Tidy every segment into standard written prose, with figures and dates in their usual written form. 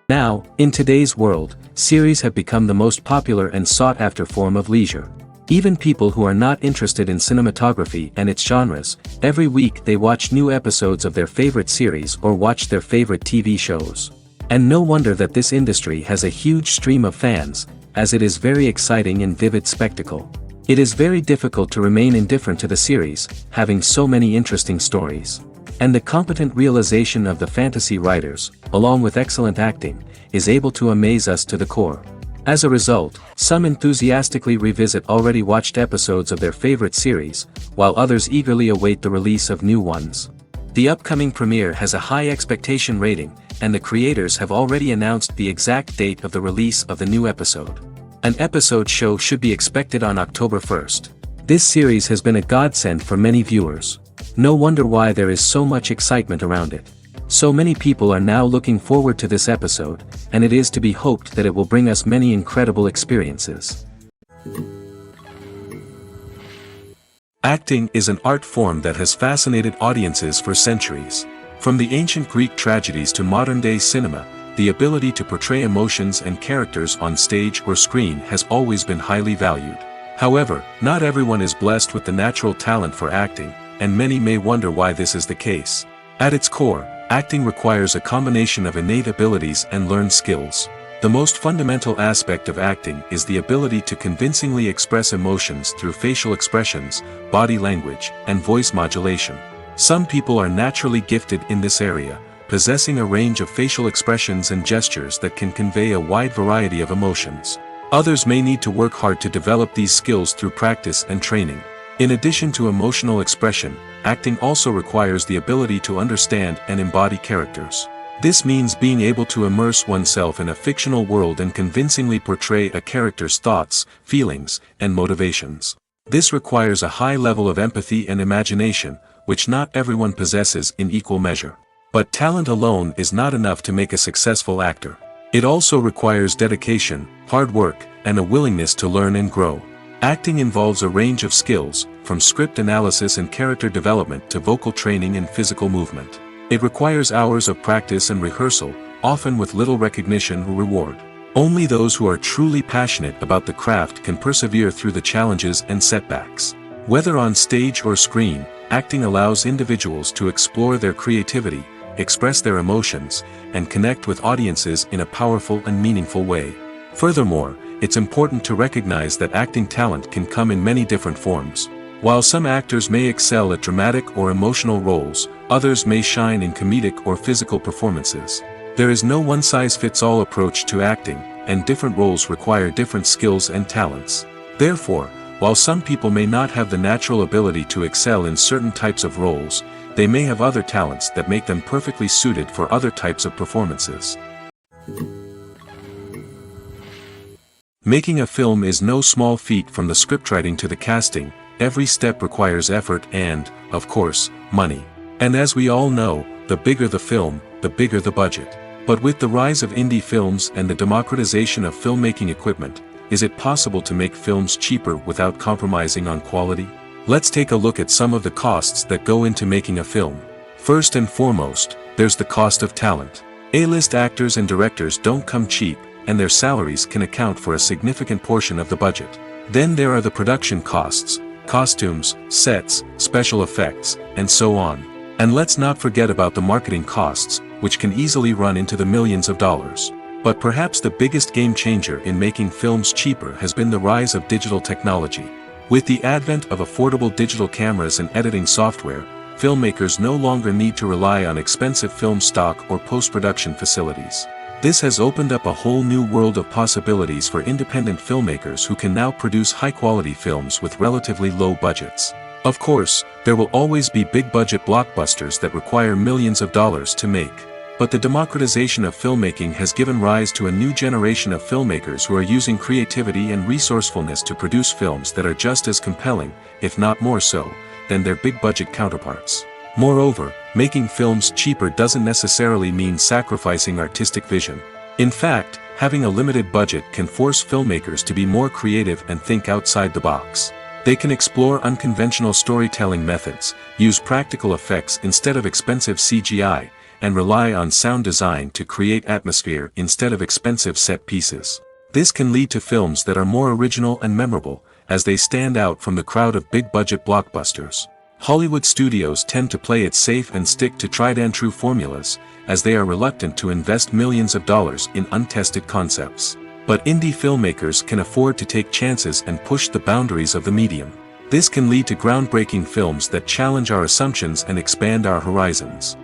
Now, in today's world, series have become the most popular and sought-after form of leisure. Even people who are not interested in cinematography and its genres, every week they watch new episodes of their favorite series or watch their favorite TV shows. And no wonder that this industry has a huge stream of fans, as it is very exciting and vivid spectacle. It is very difficult to remain indifferent to the series, having so many interesting stories. And the competent realization of the fantasy writers, along with excellent acting, is able to amaze us to the core. As a result, some enthusiastically revisit already watched episodes of their favorite series, while others eagerly await the release of new ones. The upcoming premiere has a high expectation rating, and the creators have already announced the exact date of the release of the new episode. An episode show should be expected on October 1st. This series has been a godsend for many viewers. No wonder why there is so much excitement around it. So many people are now looking forward to this episode, and it is to be hoped that it will bring us many incredible experiences. Acting is an art form that has fascinated audiences for centuries. From the ancient Greek tragedies to modern-day cinema, the ability to portray emotions and characters on stage or screen has always been highly valued. However, not everyone is blessed with the natural talent for acting, and many may wonder why this is the case. At its core, acting requires a combination of innate abilities and learned skills. The most fundamental aspect of acting is the ability to convincingly express emotions through facial expressions, body language, and voice modulation. Some people are naturally gifted in this area, possessing a range of facial expressions and gestures that can convey a wide variety of emotions. Others may need to work hard to develop these skills through practice and training. In addition to emotional expression, acting also requires the ability to understand and embody characters. This means being able to immerse oneself in a fictional world and convincingly portray a character's thoughts, feelings, and motivations. This requires a high level of empathy and imagination, which not everyone possesses in equal measure. But talent alone is not enough to make a successful actor. It also requires dedication, hard work, and a willingness to learn and grow. Acting involves a range of skills, from script analysis and character development to vocal training and physical movement. It requires hours of practice and rehearsal, often with little recognition or reward. Only those who are truly passionate about the craft can persevere through the challenges and setbacks. Whether on stage or screen, acting allows individuals to explore their creativity, express their emotions, and connect with audiences in a powerful and meaningful way. Furthermore, it's important to recognize that acting talent can come in many different forms. While some actors may excel at dramatic or emotional roles, others may shine in comedic or physical performances. There is no one-size-fits-all approach to acting, and different roles require different skills and talents. Therefore, while some people may not have the natural ability to excel in certain types of roles, they may have other talents that make them perfectly suited for other types of performances. Making a film is no small feat. From the scriptwriting to the casting, every step requires effort and, of course, money. And as we all know, the bigger the film, the bigger the budget. But with the rise of indie films and the democratization of filmmaking equipment, is it possible to make films cheaper without compromising on quality? Let's take a look at some of the costs that go into making a film. First and foremost, there's the cost of talent. A-list actors and directors don't come cheap, and their salaries can account for a significant portion of the budget. Then there are the production costs, costumes, sets, special effects, and so on. And let's not forget about the marketing costs, which can easily run into the millions of dollars. But perhaps the biggest game changer in making films cheaper has been the rise of digital technology. With the advent of affordable digital cameras and editing software, filmmakers no longer need to rely on expensive film stock or post-production facilities. This has opened up a whole new world of possibilities for independent filmmakers who can now produce high-quality films with relatively low budgets. Of course, there will always be big-budget blockbusters that require millions of dollars to make. But the democratization of filmmaking has given rise to a new generation of filmmakers who are using creativity and resourcefulness to produce films that are just as compelling, if not more so, than their big-budget counterparts. Moreover, making films cheaper doesn't necessarily mean sacrificing artistic vision. In fact, having a limited budget can force filmmakers to be more creative and think outside the box. They can explore unconventional storytelling methods, use practical effects instead of expensive CGI, and rely on sound design to create atmosphere instead of expensive set pieces. This can lead to films that are more original and memorable, as they stand out from the crowd of big-budget blockbusters. Hollywood studios tend to play it safe and stick to tried-and-true formulas, as they are reluctant to invest millions of dollars in untested concepts. But indie filmmakers can afford to take chances and push the boundaries of the medium. This can lead to groundbreaking films that challenge our assumptions and expand our horizons.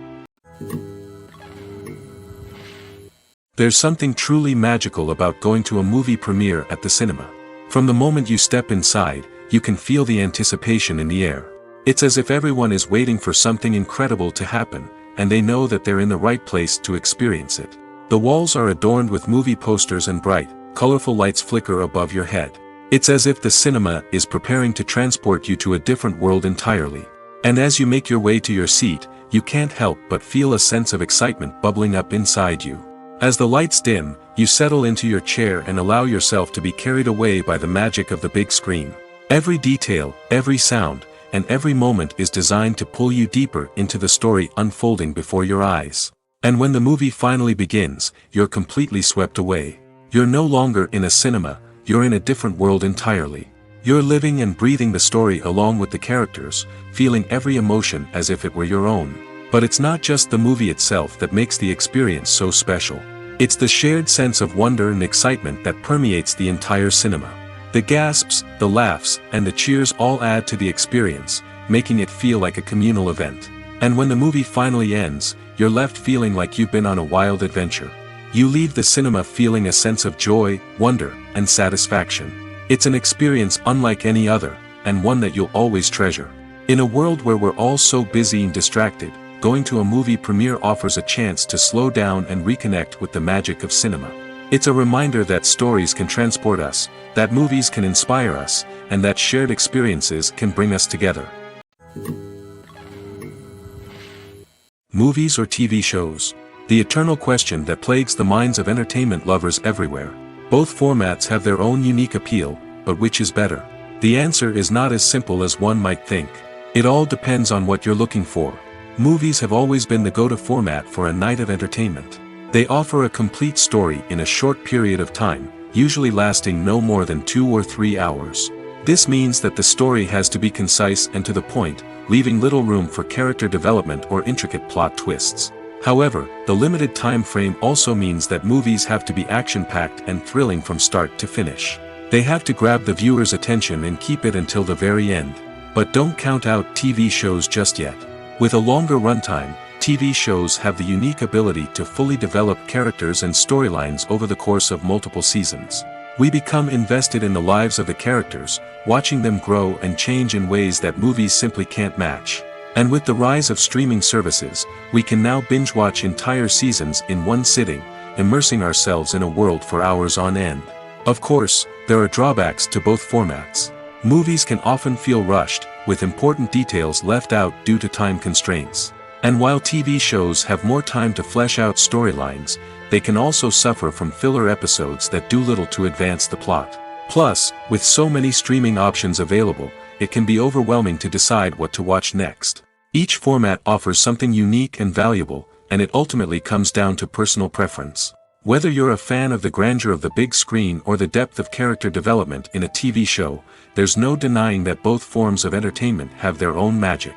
There's something truly magical about going to a movie premiere at the cinema. From the moment you step inside, you can feel the anticipation in the air. It's as if everyone is waiting for something incredible to happen, and they know that they're in the right place to experience it. The walls are adorned with movie posters and bright, colorful lights flicker above your head. It's as if the cinema is preparing to transport you to a different world entirely. And as you make your way to your seat, you can't help but feel a sense of excitement bubbling up inside you. As the lights dim, you settle into your chair and allow yourself to be carried away by the magic of the big screen. Every detail, every sound, and every moment is designed to pull you deeper into the story unfolding before your eyes. And when the movie finally begins, you're completely swept away. You're no longer in a cinema, you're in a different world entirely. You're living and breathing the story along with the characters, feeling every emotion as if it were your own. But it's not just the movie itself that makes the experience so special. It's the shared sense of wonder and excitement that permeates the entire cinema. The gasps, the laughs, and the cheers all add to the experience, making it feel like a communal event. And when the movie finally ends, you're left feeling like you've been on a wild adventure. You leave the cinema feeling a sense of joy, wonder, and satisfaction. It's an experience unlike any other, and one that you'll always treasure. In a world where we're all so busy and distracted, going to a movie premiere offers a chance to slow down and reconnect with the magic of cinema. It's a reminder that stories can transport us, that movies can inspire us, and that shared experiences can bring us together. Movies or TV shows? The eternal question that plagues the minds of entertainment lovers everywhere. Both formats have their own unique appeal, but which is better? The answer is not as simple as one might think. It all depends on what you're looking for. Movies have always been the go-to format for a night of entertainment. They offer a complete story in a short period of time, usually lasting no more than 2 or 3 hours. This means that the story has to be concise and to the point, leaving little room for character development or intricate plot twists. However, the limited time frame also means that movies have to be action-packed and thrilling from start to finish. They have to grab the viewer's attention and keep it until the very end. But don't count out TV shows just yet. With a longer runtime, TV shows have the unique ability to fully develop characters and storylines over the course of multiple seasons. We become invested in the lives of the characters, watching them grow and change in ways that movies simply can't match. And with the rise of streaming services, we can now binge-watch entire seasons in one sitting, immersing ourselves in a world for hours on end. Of course, there are drawbacks to both formats. Movies can often feel rushed, with important details left out due to time constraints. And while TV shows have more time to flesh out storylines, they can also suffer from filler episodes that do little to advance the plot. Plus, with so many streaming options available, it can be overwhelming to decide what to watch next. Each format offers something unique and valuable, and it ultimately comes down to personal preference. Whether you're a fan of the grandeur of the big screen or the depth of character development in a TV show, there's no denying that both forms of entertainment have their own magic.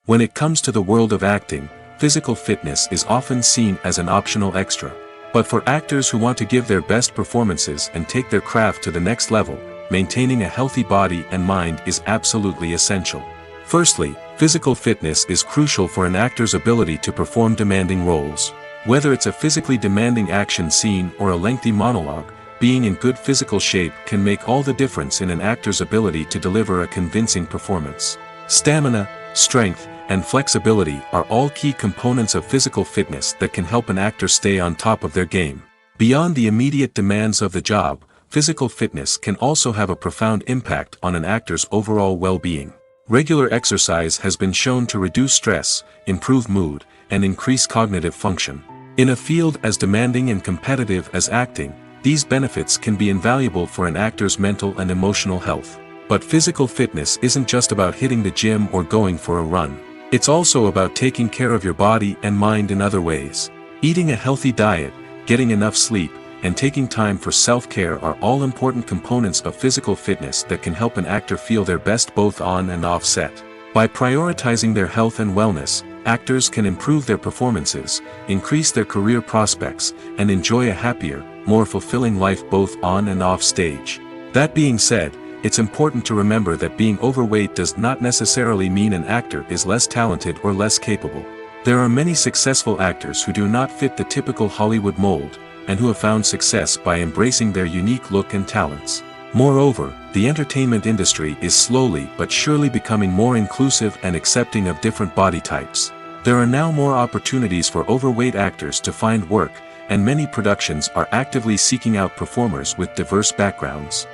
When it comes to the world of acting, physical fitness is often seen as an optional extra. But for actors who want to give their best performances and take their craft to the next level, maintaining a healthy body and mind is absolutely essential. Firstly, physical fitness is crucial for an actor's ability to perform demanding roles. Whether it's a physically demanding action scene or a lengthy monologue, being in good physical shape can make all the difference in an actor's ability to deliver a convincing performance. Stamina, strength, and flexibility are all key components of physical fitness that can help an actor stay on top of their game. Beyond the immediate demands of the job, physical fitness can also have a profound impact on an actor's overall well-being. Regular exercise has been shown to reduce stress, improve mood, and increase cognitive function. In a field as demanding and competitive as acting, these benefits can be invaluable for an actor's mental and emotional health. But physical fitness isn't just about hitting the gym or going for a run. It's also about taking care of your body and mind in other ways. Eating a healthy diet, getting enough sleep, and taking time for self-care are all important components of physical fitness that can help an actor feel their best both on and off set. By prioritizing their health and wellness, actors can improve their performances, increase their career prospects, and enjoy a happier, more fulfilling life both on and off stage. That being said, it's important to remember that being overweight does not necessarily mean an actor is less talented or less capable. There are many successful actors who do not fit the typical Hollywood mold, and who have found success by embracing their unique look and talents. Moreover, the entertainment industry is slowly but surely becoming more inclusive and accepting of different body types. There are now more opportunities for overweight actors to find work, and many productions are actively seeking out performers with diverse backgrounds.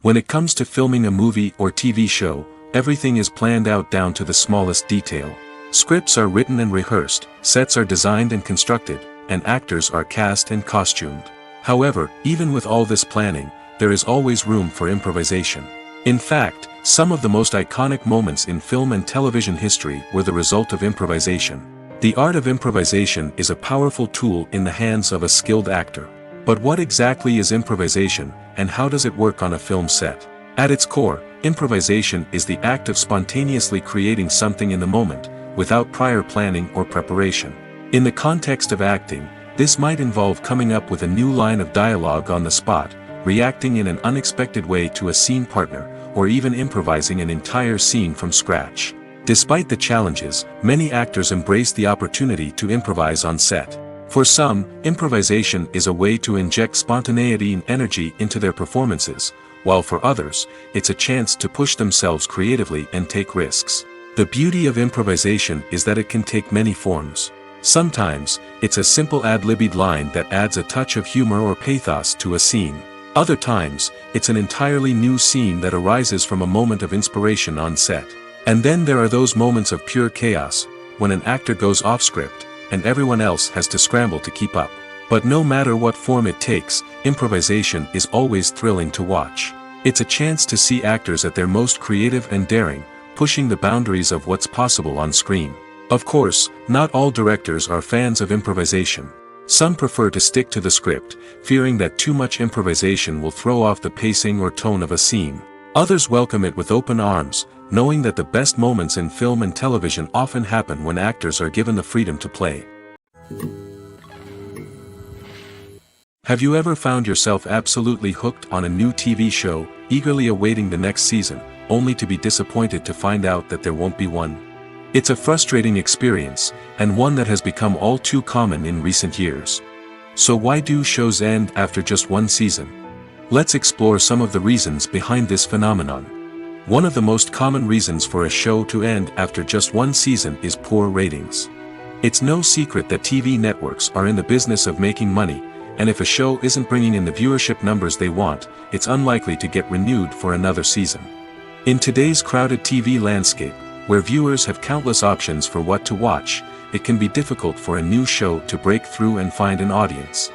When it comes to filming a movie or TV show, everything is planned out down to the smallest detail. Scripts are written and rehearsed, sets are designed and constructed, and actors are cast and costumed. However, even with all this planning, there is always room for improvisation. In fact, some of the most iconic moments in film and television history were the result of improvisation. The art of improvisation is a powerful tool in the hands of a skilled actor. But what exactly is improvisation, and how does it work on a film set? At its core, improvisation is the act of spontaneously creating something in the moment, without prior planning or preparation. In the context of acting, this might involve coming up with a new line of dialogue on the spot, reacting in an unexpected way to a scene partner, or even improvising an entire scene from scratch. Despite the challenges, many actors embrace the opportunity to improvise on set. For some, improvisation is a way to inject spontaneity and energy into their performances, while for others, it's a chance to push themselves creatively and take risks. The beauty of improvisation is that it can take many forms. Sometimes, it's a simple ad-libbed line that adds a touch of humor or pathos to a scene. Other times, it's an entirely new scene that arises from a moment of inspiration on set. And then there are those moments of pure chaos, when an actor goes off script, and everyone else has to scramble to keep up. But no matter what form it takes, improvisation is always thrilling to watch. It's a chance to see actors at their most creative and daring, pushing the boundaries of what's possible on screen. Of course, not all directors are fans of improvisation. Some prefer to stick to the script, fearing that too much improvisation will throw off the pacing or tone of a scene. Others welcome it with open arms, knowing that the best moments in film and television often happen when actors are given the freedom to play. Have you ever found yourself absolutely hooked on a new TV show, eagerly awaiting the next season, only to be disappointed to find out that there won't be one? It's a frustrating experience, and one that has become all too common in recent years. So why do shows end after just one season? Let's explore some of the reasons behind this phenomenon. One of the most common reasons for a show to end after just one season is poor ratings. It's no secret that TV networks are in the business of making money, and if a show isn't bringing in the viewership numbers they want, it's unlikely to get renewed for another season. In today's crowded TV landscape, where viewers have countless options for what to watch, it can be difficult for a new show to break through and find an audience.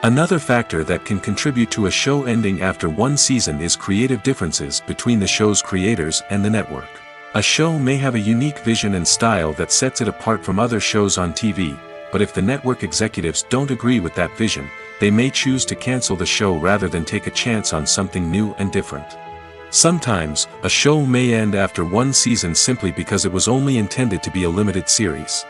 Another factor that can contribute to a show ending after one season is creative differences between the show's creators and the network. A show may have a unique vision and style that sets it apart from other shows on TV, but if the network executives don't agree with that vision, they may choose to cancel the show rather than take a chance on something new and different. Sometimes, a show may end after one season simply because it was only intended to be a limited series.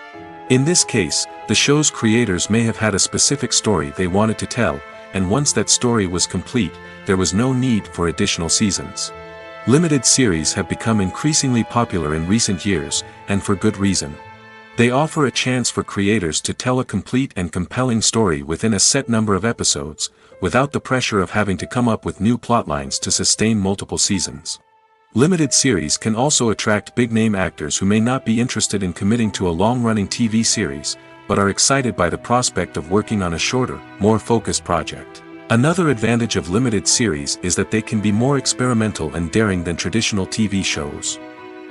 In this case, the show's creators may have had a specific story they wanted to tell, and once that story was complete, there was no need for additional seasons. Limited series have become increasingly popular in recent years, and for good reason. They offer a chance for creators to tell a complete and compelling story within a set number of episodes, without the pressure of having to come up with new plotlines to sustain multiple seasons. Limited series can also attract big-name actors who may not be interested in committing to a long-running TV series, but are excited by the prospect of working on a shorter, more focused project. Another advantage of limited series is that they can be more experimental and daring than traditional TV shows.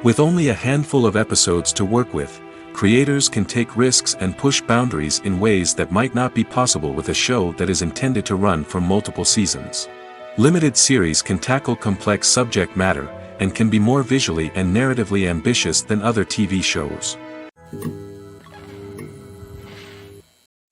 With only a handful of episodes to work with, creators can take risks and push boundaries in ways that might not be possible with a show that is intended to run for multiple seasons. Limited series can tackle complex subject matter, and can be more visually and narratively ambitious than other TV shows.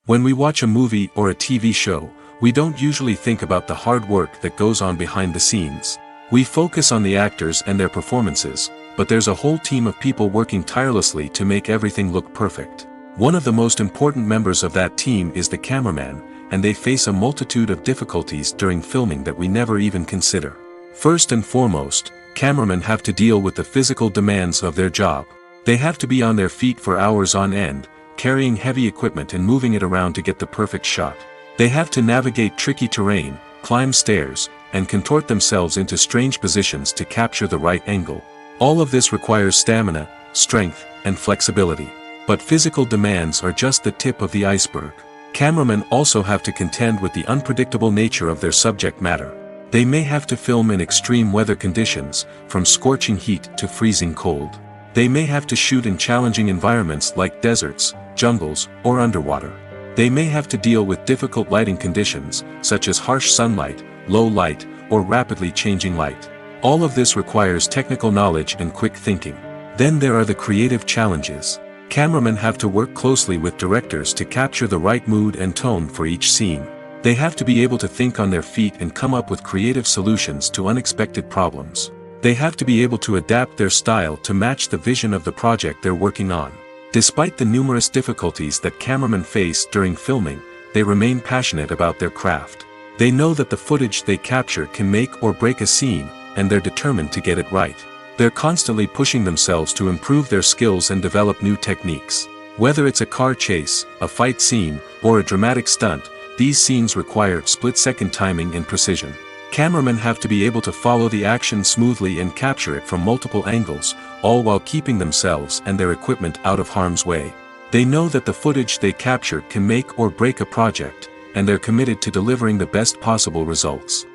When we watch a movie or a TV show, we don't usually think about the hard work that goes on behind the scenes. We focus on the actors and their performances, but there's a whole team of people working tirelessly to make everything look perfect. One of the most important members of that team is the cameraman, and they face a multitude of difficulties during filming that we never even consider. First and foremost, cameramen have to deal with the physical demands of their job. They have to be on their feet for hours on end, carrying heavy equipment and moving it around to get the perfect shot. They have to navigate tricky terrain, climb stairs, and contort themselves into strange positions to capture the right angle. All of this requires stamina, strength, and flexibility. But physical demands are just the tip of the iceberg. Cameramen also have to contend with the unpredictable nature of their subject matter. They may have to film in extreme weather conditions, from scorching heat to freezing cold. They may have to shoot in challenging environments like deserts, jungles, or underwater. They may have to deal with difficult lighting conditions, such as harsh sunlight, low light, or rapidly changing light. All of this requires technical knowledge and quick thinking. Then there are the creative challenges. Cameramen have to work closely with directors to capture the right mood and tone for each scene. They have to be able to think on their feet and come up with creative solutions to unexpected problems. They have to be able to adapt their style to match the vision of the project they're working on. Despite the numerous difficulties that cameramen face during filming, they remain passionate about their craft. They know that the footage they capture can make or break a scene, and they're determined to get it right. They're constantly pushing themselves to improve their skills and develop new techniques. Whether it's a car chase, a fight scene, or a dramatic stunt, these scenes require split-second timing and precision. Cameramen have to be able to follow the action smoothly and capture it from multiple angles, all while keeping themselves and their equipment out of harm's way. They know that the footage they capture can make or break a project, and they're committed to delivering the best possible results.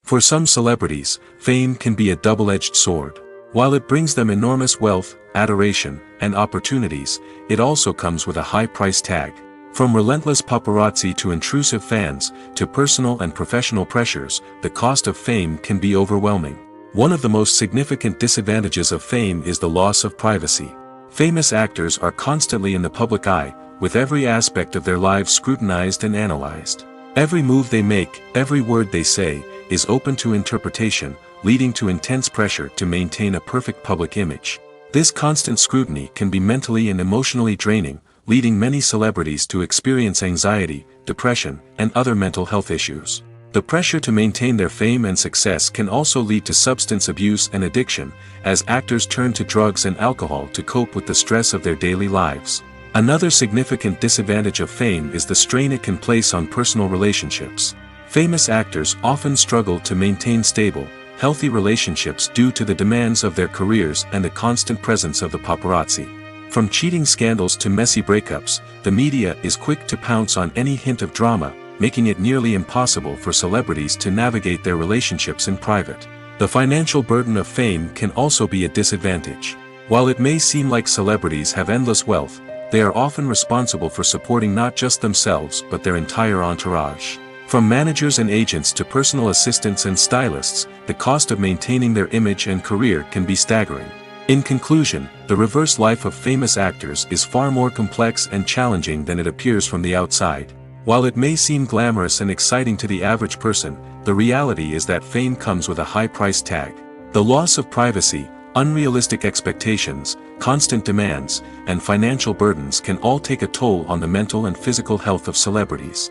For some celebrities, fame can be a double-edged sword. While it brings them enormous wealth, adoration, and opportunities, it also comes with a high price tag. From relentless paparazzi to intrusive fans, to personal and professional pressures, the cost of fame can be overwhelming. One of the most significant disadvantages of fame is the loss of privacy. Famous actors are constantly in the public eye, with every aspect of their lives scrutinized and analyzed. Every move they make, every word they say, is open to interpretation, leading to intense pressure to maintain a perfect public image. This constant scrutiny can be mentally and emotionally draining, leading many celebrities to experience anxiety, depression, and other mental health issues. The pressure to maintain their fame and success can also lead to substance abuse and addiction, as actors turn to drugs and alcohol to cope with the stress of their daily lives. Another significant disadvantage of fame is the strain it can place on personal relationships. Famous actors often struggle to maintain stable, healthy relationships due to the demands of their careers and the constant presence of the paparazzi. From cheating scandals to messy breakups, the media is quick to pounce on any hint of drama, making it nearly impossible for celebrities to navigate their relationships in private. The financial burden of fame can also be a disadvantage. While it may seem like celebrities have endless wealth, they are often responsible for supporting not just themselves but their entire entourage. From managers and agents to personal assistants and stylists, the cost of maintaining their image and career can be staggering. In conclusion, the reverse life of famous actors is far more complex and challenging than it appears from the outside. While it may seem glamorous and exciting to the average person, the reality is that fame comes with a high price tag. The loss of privacy, unrealistic expectations, constant demands, and financial burdens can all take a toll on the mental and physical health of celebrities.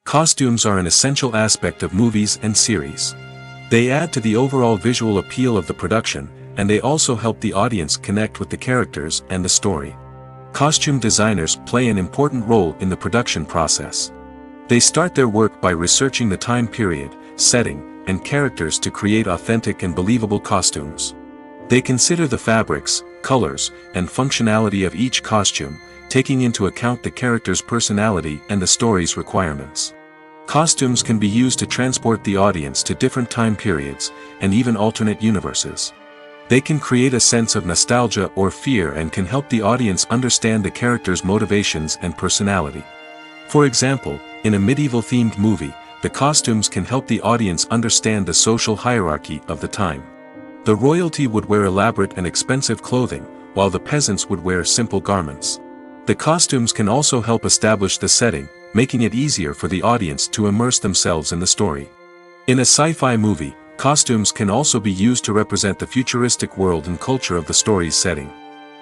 Costumes are an essential aspect of movies and series. They add to the overall visual appeal of the production, and they also help the audience connect with the characters and the story. Costume designers play an important role in the production process. They start their work by researching the time period, setting, and characters to create authentic and believable costumes. They consider the fabrics, colors, and functionality of each costume, taking into account the character's personality and the story's requirements. Costumes can be used to transport the audience to different time periods, and even alternate universes. They can create a sense of nostalgia or fear and can help the audience understand the character's motivations and personality. For example, In a medieval-themed movie, the costumes can help the audience understand the social hierarchy of the time. The royalty would wear elaborate and expensive clothing, while the peasants would wear simple garments. The costumes can also help establish the setting, making it easier for the audience to immerse themselves in the story. In a sci-fi movie, costumes can also be used to represent the futuristic world and culture of the story's setting.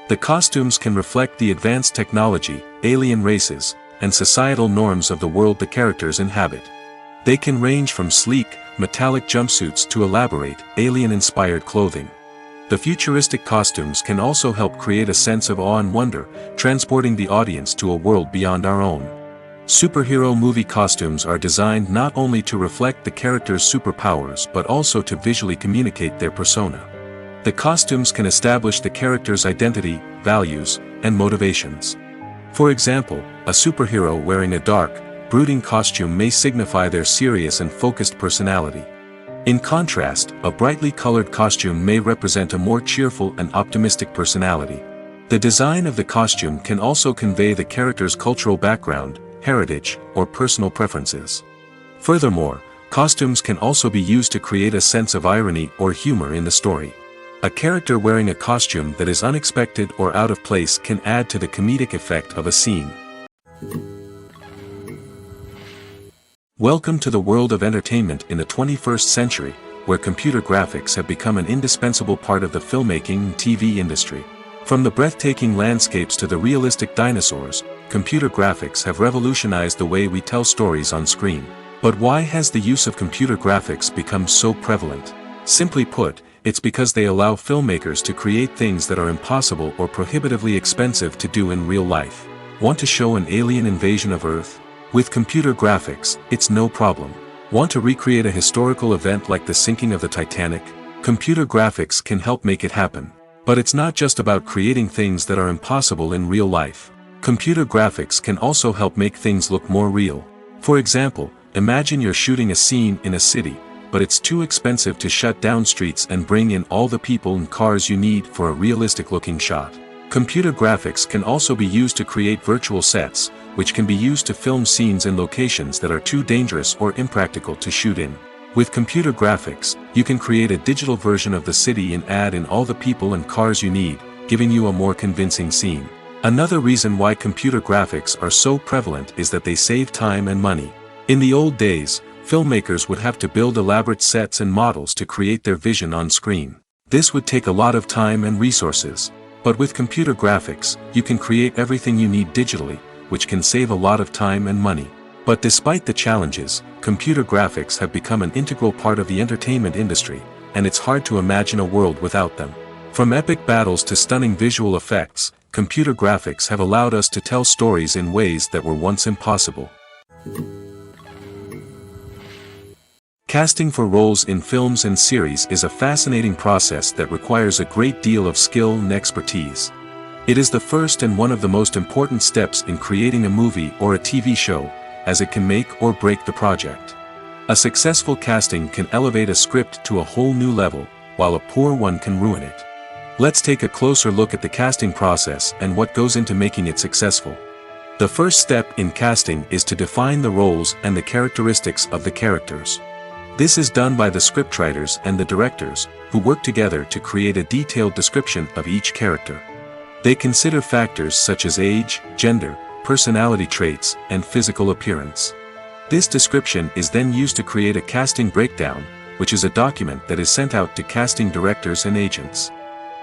The costumes can reflect the advanced technology, alien races, and societal norms of the world the characters inhabit. They can range from sleek, metallic jumpsuits to elaborate, alien-inspired clothing. The futuristic costumes can also help create a sense of awe and wonder, transporting the audience to a world beyond our own. Superhero movie costumes are designed not only to reflect the character's superpowers but also to visually communicate their persona. The costumes can establish the character's identity, values, and motivations. For example, a superhero wearing a dark, brooding costume may signify their serious and focused personality. In contrast, a brightly colored costume may represent a more cheerful and optimistic personality. The design of the costume can also convey the character's cultural background, heritage, or personal preferences. Furthermore, costumes can also be used to create a sense of irony or humor in the story. A character wearing a costume that is unexpected or out of place can add to the comedic effect of a scene. Welcome to the world of entertainment in the 21st century, where computer graphics have become an indispensable part of the filmmaking and TV industry. From the breathtaking landscapes to the realistic dinosaurs, computer graphics have revolutionized the way we tell stories on screen. But why has the use of computer graphics become so prevalent? Simply put, it's because they allow filmmakers to create things that are impossible or prohibitively expensive to do in real life. Want to show an alien invasion of Earth? With computer graphics, it's no problem. Want to recreate a historical event like the sinking of the Titanic? Computer graphics can help make it happen. But it's not just about creating things that are impossible in real life. Computer graphics can also help make things look more real. For example, imagine you're shooting a scene in a city, but it's too expensive to shut down streets and bring in all the people and cars you need for a realistic-looking shot. Computer graphics can also be used to create virtual sets, which can be used to film scenes in locations that are too dangerous or impractical to shoot in. With computer graphics, you can create a digital version of the city and add in all the people and cars you need, giving you a more convincing scene. Another reason why computer graphics are so prevalent is that they save time and money. In the old days, filmmakers would have to build elaborate sets and models to create their vision on screen. This would take a lot of time and resources. But with computer graphics, you can create everything you need digitally, which can save a lot of time and money. But despite the challenges, computer graphics have become an integral part of the entertainment industry, and it's hard to imagine a world without them. From epic battles to stunning visual effects, computer graphics have allowed us to tell stories in ways that were once impossible. Casting for roles in films and series is a fascinating process that requires a great deal of skill and expertise. It is the first and one of the most important steps in creating a movie or a TV show, as it can make or break the project. A successful casting can elevate a script to a whole new level, while a poor one can ruin it. Let's take a closer look at the casting process and what goes into making it successful. The first step in casting is to define the roles and the characteristics of the characters. This is done by the scriptwriters and the directors, who work together to create a detailed description of each character. They consider factors such as age, gender, personality traits, and physical appearance. This description is then used to create a casting breakdown, which is a document that is sent out to casting directors and agents.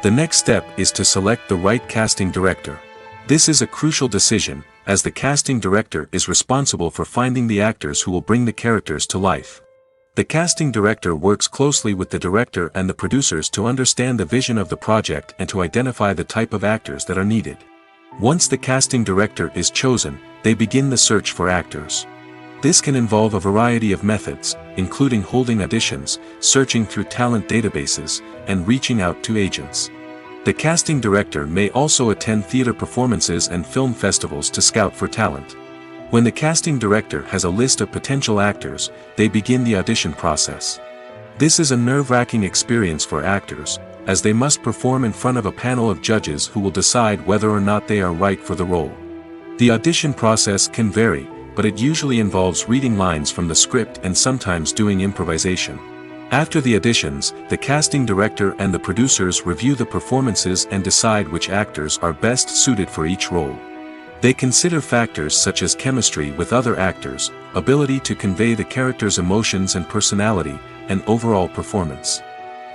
The next step is to select the right casting director. This is a crucial decision, as the casting director is responsible for finding the actors who will bring the characters to life. The casting director works closely with the director and the producers to understand the vision of the project and to identify the type of actors that are needed. Once the casting director is chosen, they begin the search for actors. This can involve a variety of methods, including holding auditions, searching through talent databases, and reaching out to agents. The casting director may also attend theater performances and film festivals to scout for talent. When the casting director has a list of potential actors, they begin the audition process. This is a nerve-wracking experience for actors, as they must perform in front of a panel of judges who will decide whether or not they are right for the role. The audition process can vary, but it usually involves reading lines from the script and sometimes doing improvisation. After the auditions, the casting director and the producers review the performances and decide which actors are best suited for each role. They consider factors such as chemistry with other actors, ability to convey the character's emotions and personality, and overall performance.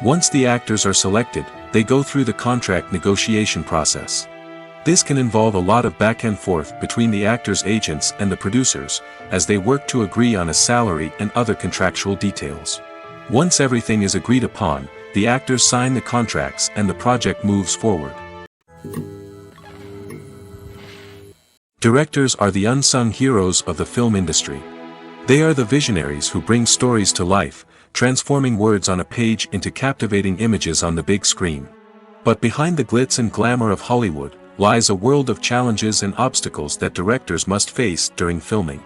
Once the actors are selected, they go through the contract negotiation process. This can involve a lot of back and forth between the actors' agents and the producers, as they work to agree on a salary and other contractual details. Once everything is agreed upon, the actors sign the contracts and the project moves forward. Directors are the unsung heroes of the film industry. They are the visionaries who bring stories to life, transforming words on a page into captivating images on the big screen. But behind the glitz and glamour of Hollywood lies a world of challenges and obstacles that directors must face during filming.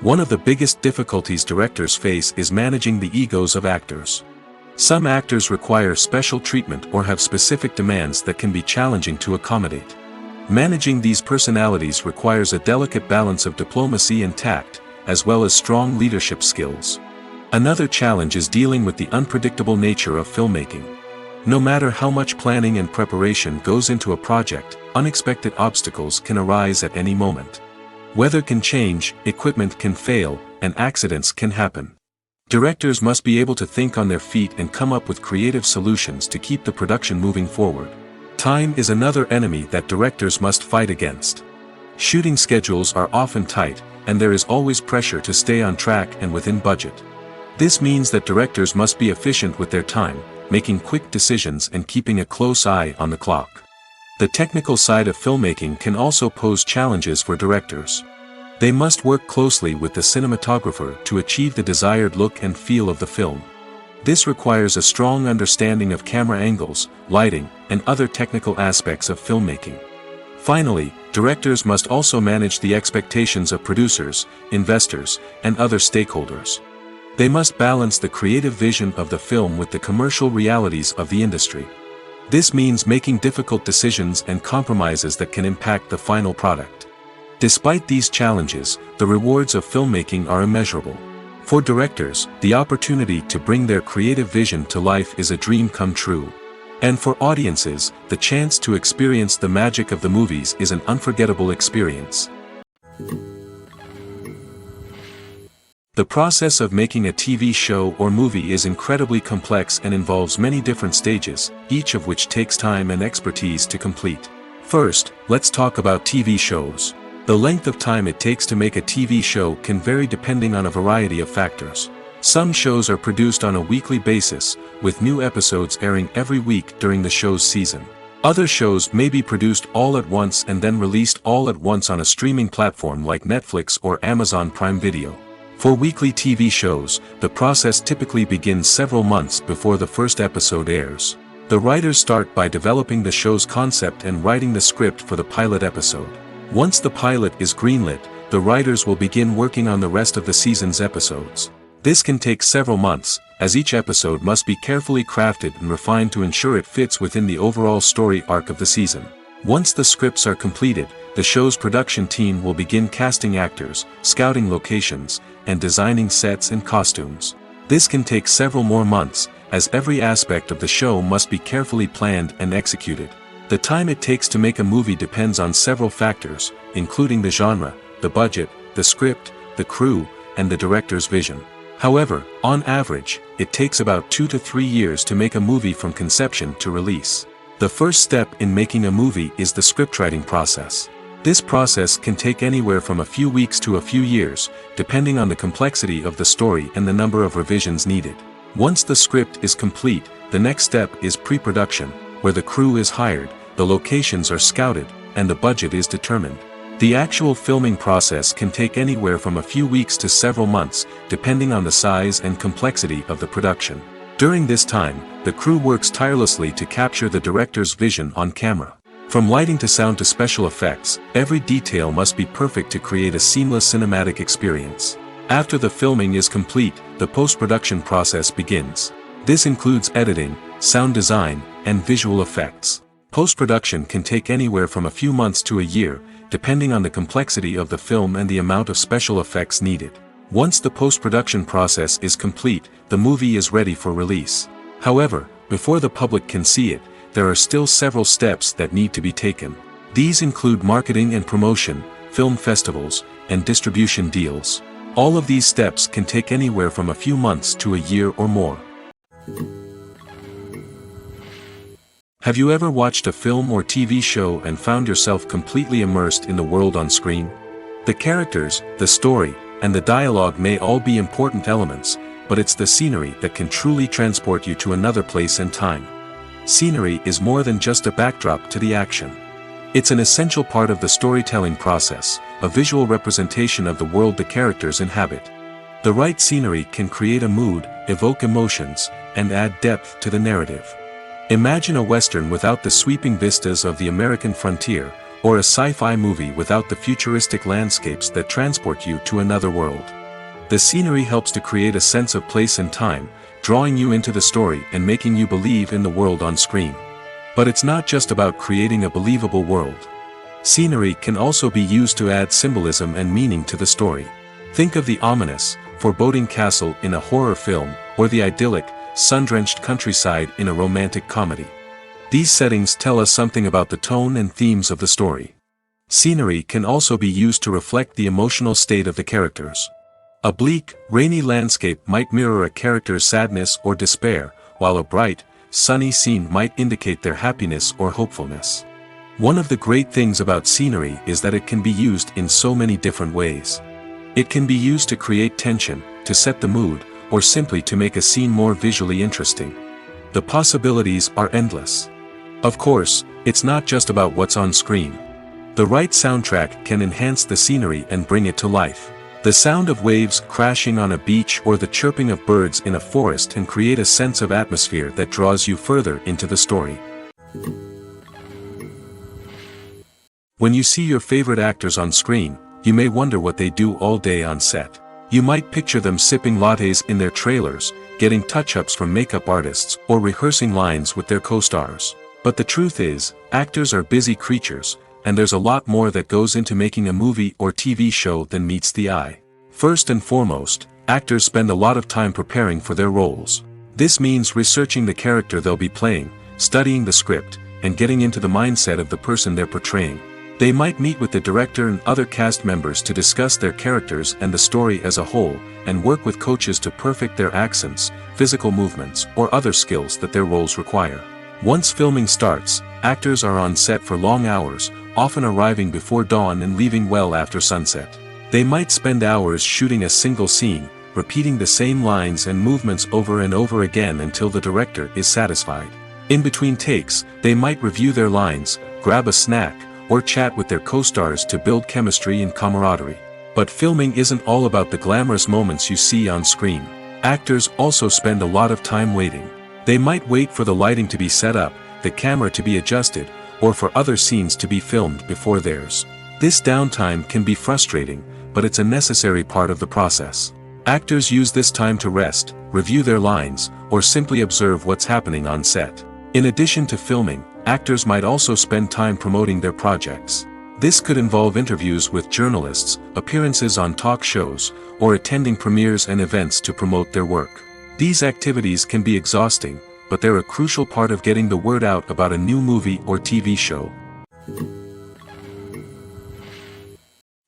One of the biggest difficulties directors face is managing the egos of actors. Some actors require special treatment or have specific demands that can be challenging to accommodate. Managing these personalities requires a delicate balance of diplomacy and tact, as well as strong leadership skills. Another challenge is dealing with the unpredictable nature of filmmaking. No matter how much planning and preparation goes into a project, unexpected obstacles can arise at any moment. Weather can change, equipment can fail, and accidents can happen. Directors must be able to think on their feet and come up with creative solutions to keep the production moving forward. Time is another enemy that directors must fight against. Shooting schedules are often tight, and there is always pressure to stay on track and within budget. This means that directors must be efficient with their time, making quick decisions and keeping a close eye on the clock. The technical side of filmmaking can also pose challenges for directors. They must work closely with the cinematographer to achieve the desired look and feel of the film. This requires a strong understanding of camera angles, lighting, and other technical aspects of filmmaking. Finally, directors must also manage the expectations of producers, investors, and other stakeholders. They must balance the creative vision of the film with the commercial realities of the industry. This means making difficult decisions and compromises that can impact the final product. Despite these challenges, the rewards of filmmaking are immeasurable. For directors, the opportunity to bring their creative vision to life is a dream come true. And for audiences, the chance to experience the magic of the movies is an unforgettable experience. The process of making a TV show or movie is incredibly complex and involves many different stages, each of which takes time and expertise to complete. First, let's talk about TV shows. The length of time it takes to make a TV show can vary depending on a variety of factors. Some shows are produced on a weekly basis, with new episodes airing every week during the show's season. Other shows may be produced all at once and then released all at once on a streaming platform like Netflix or Amazon Prime Video. For weekly TV shows, the process typically begins several months before the first episode airs. The writers start by developing the show's concept and writing the script for the pilot episode. Once the pilot is greenlit, the writers will begin working on the rest of the season's episodes. This can take several months, as each episode must be carefully crafted and refined to ensure it fits within the overall story arc of the season. Once the scripts are completed, the show's production team will begin casting actors, scouting locations, and designing sets and costumes. This can take several more months, as every aspect of the show must be carefully planned and executed. The time it takes to make a movie depends on several factors, including the genre, the budget, the script, the crew, and the director's vision. However, on average, it takes about 2 to 3 years to make a movie from conception to release. The first step in making a movie is the scriptwriting process. This process can take anywhere from a few weeks to a few years, depending on the complexity of the story and the number of revisions needed. Once the script is complete, the next step is pre-production, where the crew is hired, the locations are scouted, and the budget is determined. The actual filming process can take anywhere from a few weeks to several months, depending on the size and complexity of the production. During this time, the crew works tirelessly to capture the director's vision on camera. From lighting to sound to special effects, every detail must be perfect to create a seamless cinematic experience. After the filming is complete, the post-production process begins. This includes editing, sound design, and visual effects. Post-production can take anywhere from a few months to a year, depending on the complexity of the film and the amount of special effects needed. Once the post-production process is complete, the movie is ready for release. However, before the public can see it, there are still several steps that need to be taken. These include marketing and promotion, film festivals, and distribution deals. All of these steps can take anywhere from a few months to a year or more. Have you ever watched a film or TV show and found yourself completely immersed in the world on screen? The characters, the story, and the dialogue may all be important elements, but it's the scenery that can truly transport you to another place and time. Scenery is more than just a backdrop to the action. It's an essential part of the storytelling process, a visual representation of the world the characters inhabit. The right scenery can create a mood, evoke emotions, and add depth to the narrative. Imagine a Western without the sweeping vistas of the American frontier, or a sci-fi movie without the futuristic landscapes that transport you to another world. The scenery helps to create a sense of place and time, drawing you into the story and making you believe in the world on screen. But it's not just about creating a believable world. Scenery can also be used to add symbolism and meaning to the story. Think of the ominous, foreboding castle in a horror film, or the idyllic, sun-drenched countryside in a romantic comedy. These settings tell us something about the tone and themes of the story. Scenery can also be used to reflect the emotional state of the characters. A bleak, rainy landscape might mirror a character's sadness or despair, while a bright, sunny scene might indicate their happiness or hopefulness. One of the great things about scenery is that it can be used in so many different ways. It can be used to create tension, to set the mood, or simply to make a scene more visually interesting. The possibilities are endless. Of course, it's not just about what's on screen. The right soundtrack can enhance the scenery and bring it to life. The sound of waves crashing on a beach or the chirping of birds in a forest can create a sense of atmosphere that draws you further into the story. When you see your favorite actors on screen, you may wonder what they do all day on set. You might picture them sipping lattes in their trailers, getting touch-ups from makeup artists, or rehearsing lines with their co-stars. But the truth is, actors are busy creatures, and there's a lot more that goes into making a movie or TV show than meets the eye. First and foremost, actors spend a lot of time preparing for their roles. This means researching the character they'll be playing, studying the script, and getting into the mindset of the person they're portraying. They might meet with the director and other cast members to discuss their characters and the story as a whole, and work with coaches to perfect their accents, physical movements, or other skills that their roles require. Once filming starts, actors are on set for long hours, often arriving before dawn and leaving well after sunset. They might spend hours shooting a single scene, repeating the same lines and movements over and over again until the director is satisfied. In between takes, they might review their lines, grab a snack, or chat with their co-stars to build chemistry and camaraderie. But filming isn't all about the glamorous moments you see on screen. Actors also spend a lot of time waiting. They might wait for the lighting to be set up, the camera to be adjusted, or for other scenes to be filmed before theirs. This downtime can be frustrating, but it's a necessary part of the process. Actors use this time to rest, review their lines, or simply observe what's happening on set. In addition to filming, actors might also spend time promoting their projects. This could involve interviews with journalists, appearances on talk shows, or attending premieres and events to promote their work. These activities can be exhausting, but they're a crucial part of getting the word out about a new movie or TV show.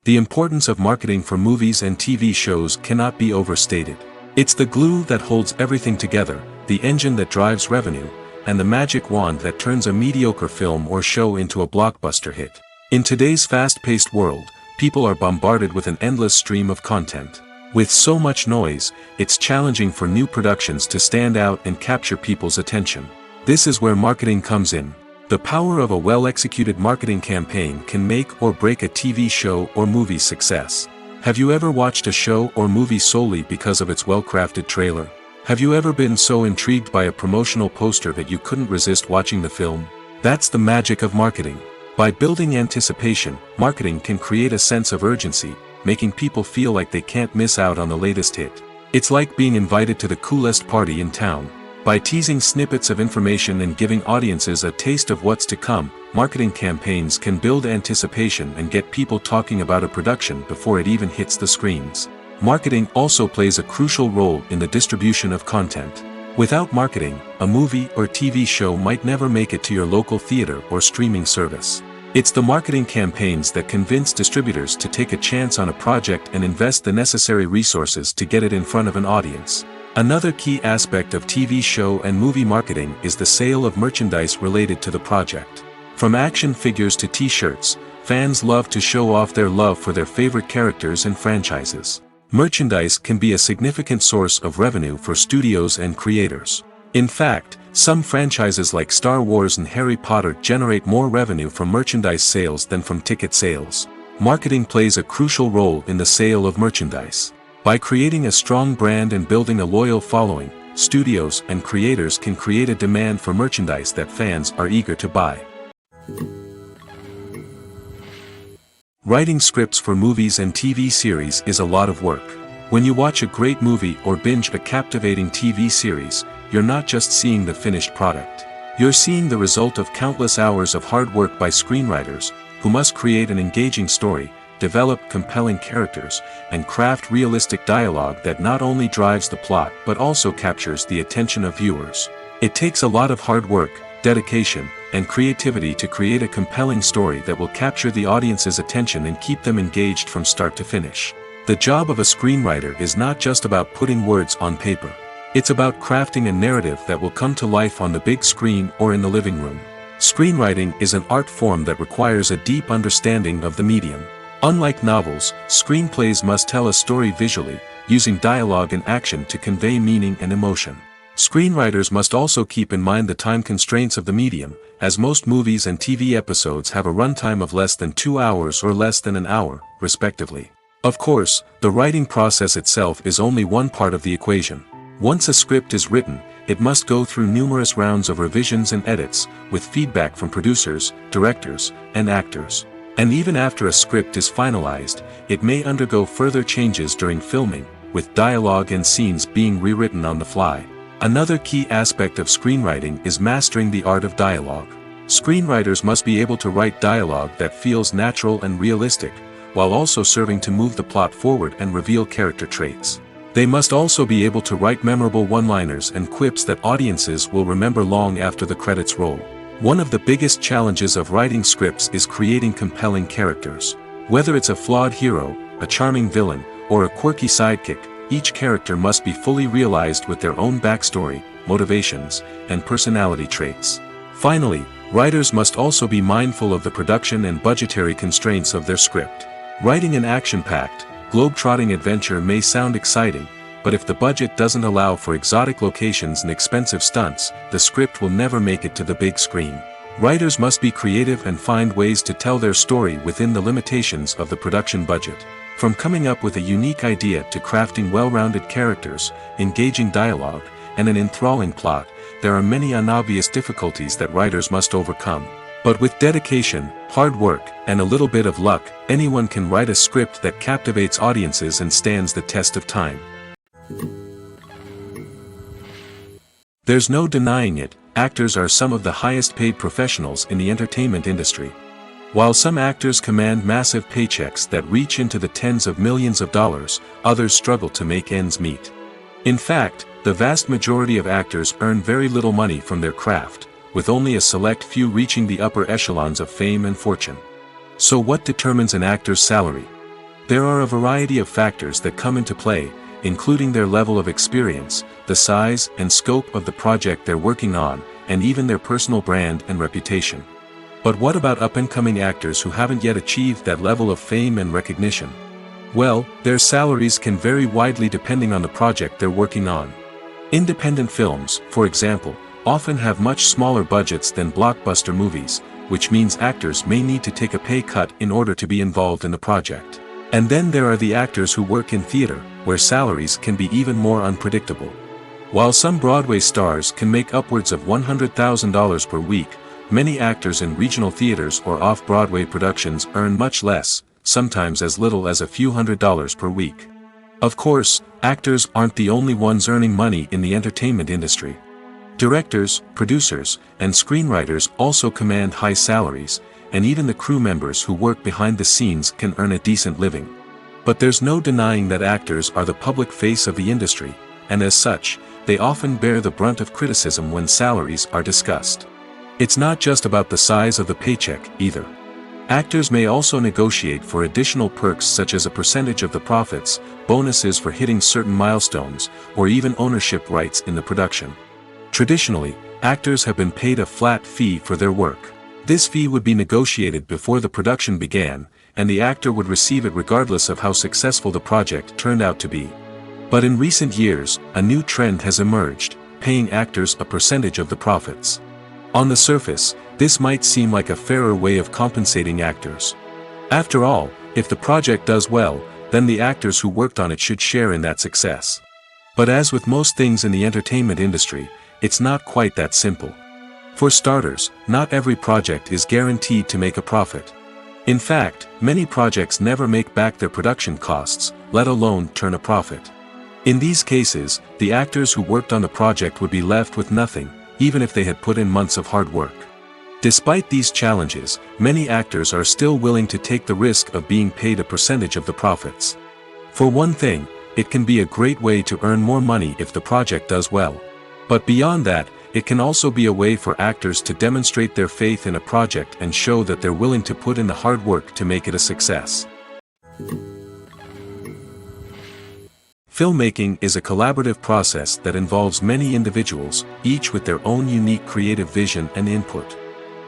The importance of marketing for movies and TV shows cannot be overstated. It's the glue that holds everything together, the engine that drives revenue, and the magic wand that turns a mediocre film or show into a blockbuster hit. In today's fast-paced world, people are bombarded with an endless stream of content. With so much noise, it's challenging for new productions to stand out and capture people's attention. This is where marketing comes in. The power of a well-executed marketing campaign can make or break a TV show or movie's success. Have you ever watched a show or movie solely because of its well-crafted trailer? Have you ever been so intrigued by a promotional poster that you couldn't resist watching the film? That's the magic of marketing. By building anticipation, marketing can create a sense of urgency, making people feel like they can't miss out on the latest hit. It's like being invited to the coolest party in town. By teasing snippets of information and giving audiences a taste of what's to come, marketing campaigns can build anticipation and get people talking about a production before it even hits the screens. Marketing also plays a crucial role in the distribution of content. Without marketing, a movie or TV show might never make it to your local theater or streaming service. It's the marketing campaigns that convince distributors to take a chance on a project and invest the necessary resources to get it in front of an audience. Another key aspect of TV show and movie marketing is the sale of merchandise related to the project. From action figures to t-shirts, fans love to show off their love for their favorite characters and franchises. Merchandise can be a significant source of revenue for studios and creators. In fact, some franchises like Star Wars and Harry Potter generate more revenue from merchandise sales than from ticket sales. Marketing plays a crucial role in the sale of merchandise. By creating a strong brand and building a loyal following, studios and creators can create a demand for merchandise that fans are eager to buy. Writing scripts for movies and TV series is a lot of work. When you watch a great movie or binge a captivating TV series, you're not just seeing the finished product. You're seeing the result of countless hours of hard work by screenwriters, who must create an engaging story, develop compelling characters, and craft realistic dialogue that not only drives the plot but also captures the attention of viewers. It takes a lot of hard work, dedication, and creativity to create a compelling story that will capture the audience's attention and keep them engaged from start to finish. The job of a screenwriter is not just about putting words on paper. It's about crafting a narrative that will come to life on the big screen or in the living room. Screenwriting is an art form that requires a deep understanding of the medium. Unlike novels, screenplays must tell a story visually, using dialogue and action to convey meaning and emotion. Screenwriters must also keep in mind the time constraints of the medium, as most movies and TV episodes have a runtime of less than 2 hours or less than an hour, respectively. Of course, the writing process itself is only one part of the equation. Once a script is written, it must go through numerous rounds of revisions and edits, with feedback from producers, directors, and actors. And even after a script is finalized, it may undergo further changes during filming, with dialogue and scenes being rewritten on the fly. Another key aspect of screenwriting is mastering the art of dialogue. Screenwriters must be able to write dialogue that feels natural and realistic, while also serving to move the plot forward and reveal character traits. They must also be able to write memorable one-liners and quips that audiences will remember long after the credits roll. One of the biggest challenges of writing scripts is creating compelling characters. Whether it's a flawed hero, a charming villain, or a quirky sidekick, each character must be fully realized with their own backstory, motivations, and personality traits. Finally, writers must also be mindful of the production and budgetary constraints of their script. Writing an action-packed, globe-trotting adventure may sound exciting, but if the budget doesn't allow for exotic locations and expensive stunts, the script will never make it to the big screen. Writers must be creative and find ways to tell their story within the limitations of the production budget. From coming up with a unique idea to crafting well-rounded characters, engaging dialogue, and an enthralling plot, there are many unobvious difficulties that writers must overcome. But with dedication, hard work, and a little bit of luck, anyone can write a script that captivates audiences and stands the test of time. There's no denying it, actors are some of the highest paid professionals in the entertainment industry. While some actors command massive paychecks that reach into the tens of millions of dollars, others struggle to make ends meet. In fact, the vast majority of actors earn very little money from their craft, with only a select few reaching the upper echelons of fame and fortune. So what determines an actor's salary? There are a variety of factors that come into play, including their level of experience, the size and scope of the project they're working on, and even their personal brand and reputation. But what about up-and-coming actors who haven't yet achieved that level of fame and recognition? Well, their salaries can vary widely depending on the project they're working on. Independent films, for example, often have much smaller budgets than blockbuster movies, which means actors may need to take a pay cut in order to be involved in the project. And then there are the actors who work in theater, where salaries can be even more unpredictable. While some Broadway stars can make upwards of $100,000 per week, many actors in regional theaters or off-Broadway productions earn much less, sometimes as little as a few $100s per week. Of course, actors aren't the only ones earning money in the entertainment industry. Directors, producers, and screenwriters also command high salaries, and even the crew members who work behind the scenes can earn a decent living. But there's no denying that actors are the public face of the industry, and as such, they often bear the brunt of criticism when salaries are discussed. It's not just about the size of the paycheck, either. Actors may also negotiate for additional perks such as a percentage of the profits, bonuses for hitting certain milestones, or even ownership rights in the production. Traditionally, actors have been paid a flat fee for their work. This fee would be negotiated before the production began, and the actor would receive it regardless of how successful the project turned out to be. But in recent years, a new trend has emerged, paying actors a percentage of the profits. On the surface, this might seem like a fairer way of compensating actors. After all, if the project does well, then the actors who worked on it should share in that success. But as with most things in the entertainment industry, it's not quite that simple. For starters, not every project is guaranteed to make a profit. In fact, many projects never make back their production costs, let alone turn a profit. In these cases, the actors who worked on the project would be left with nothing, even if they had put in months of hard work. Despite these challenges, many actors are still willing to take the risk of being paid a percentage of the profits. For one thing, it can be a great way to earn more money if the project does well. But beyond that, it can also be a way for actors to demonstrate their faith in a project and show that they're willing to put in the hard work to make it a success. Filmmaking is a collaborative process that involves many individuals, each with their own unique creative vision and input.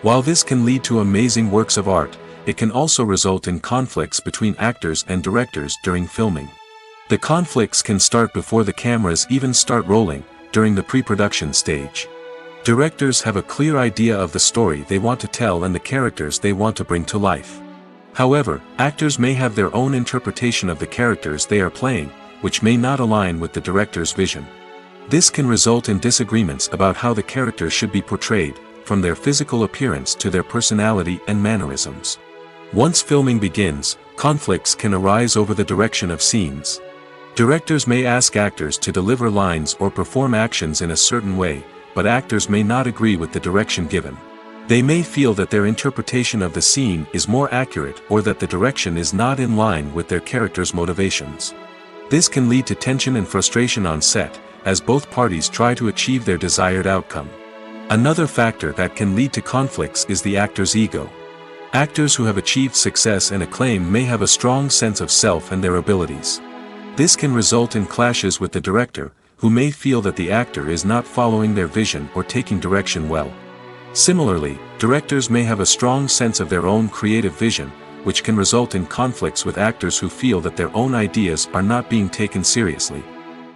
While this can lead to amazing works of art, it can also result in conflicts between actors and directors during filming. The conflicts can start before the cameras even start rolling, during the pre-production stage. Directors have a clear idea of the story they want to tell and the characters they want to bring to life. However, actors may have their own interpretation of the characters they are playing, which may not align with the director's vision. This can result in disagreements about how the characters should be portrayed, from their physical appearance to their personality and mannerisms. Once filming begins, conflicts can arise over the direction of scenes. Directors may ask actors to deliver lines or perform actions in a certain way, but actors may not agree with the direction given. They may feel that their interpretation of the scene is more accurate or that the direction is not in line with their character's motivations. This can lead to tension and frustration on set, as both parties try to achieve their desired outcome. Another factor that can lead to conflicts is the actor's ego. Actors who have achieved success and acclaim may have a strong sense of self and their abilities. This can result in clashes with the director, who may feel that the actor is not following their vision or taking direction well. Similarly, directors may have a strong sense of their own creative vision, which can result in conflicts with actors who feel that their own ideas are not being taken seriously.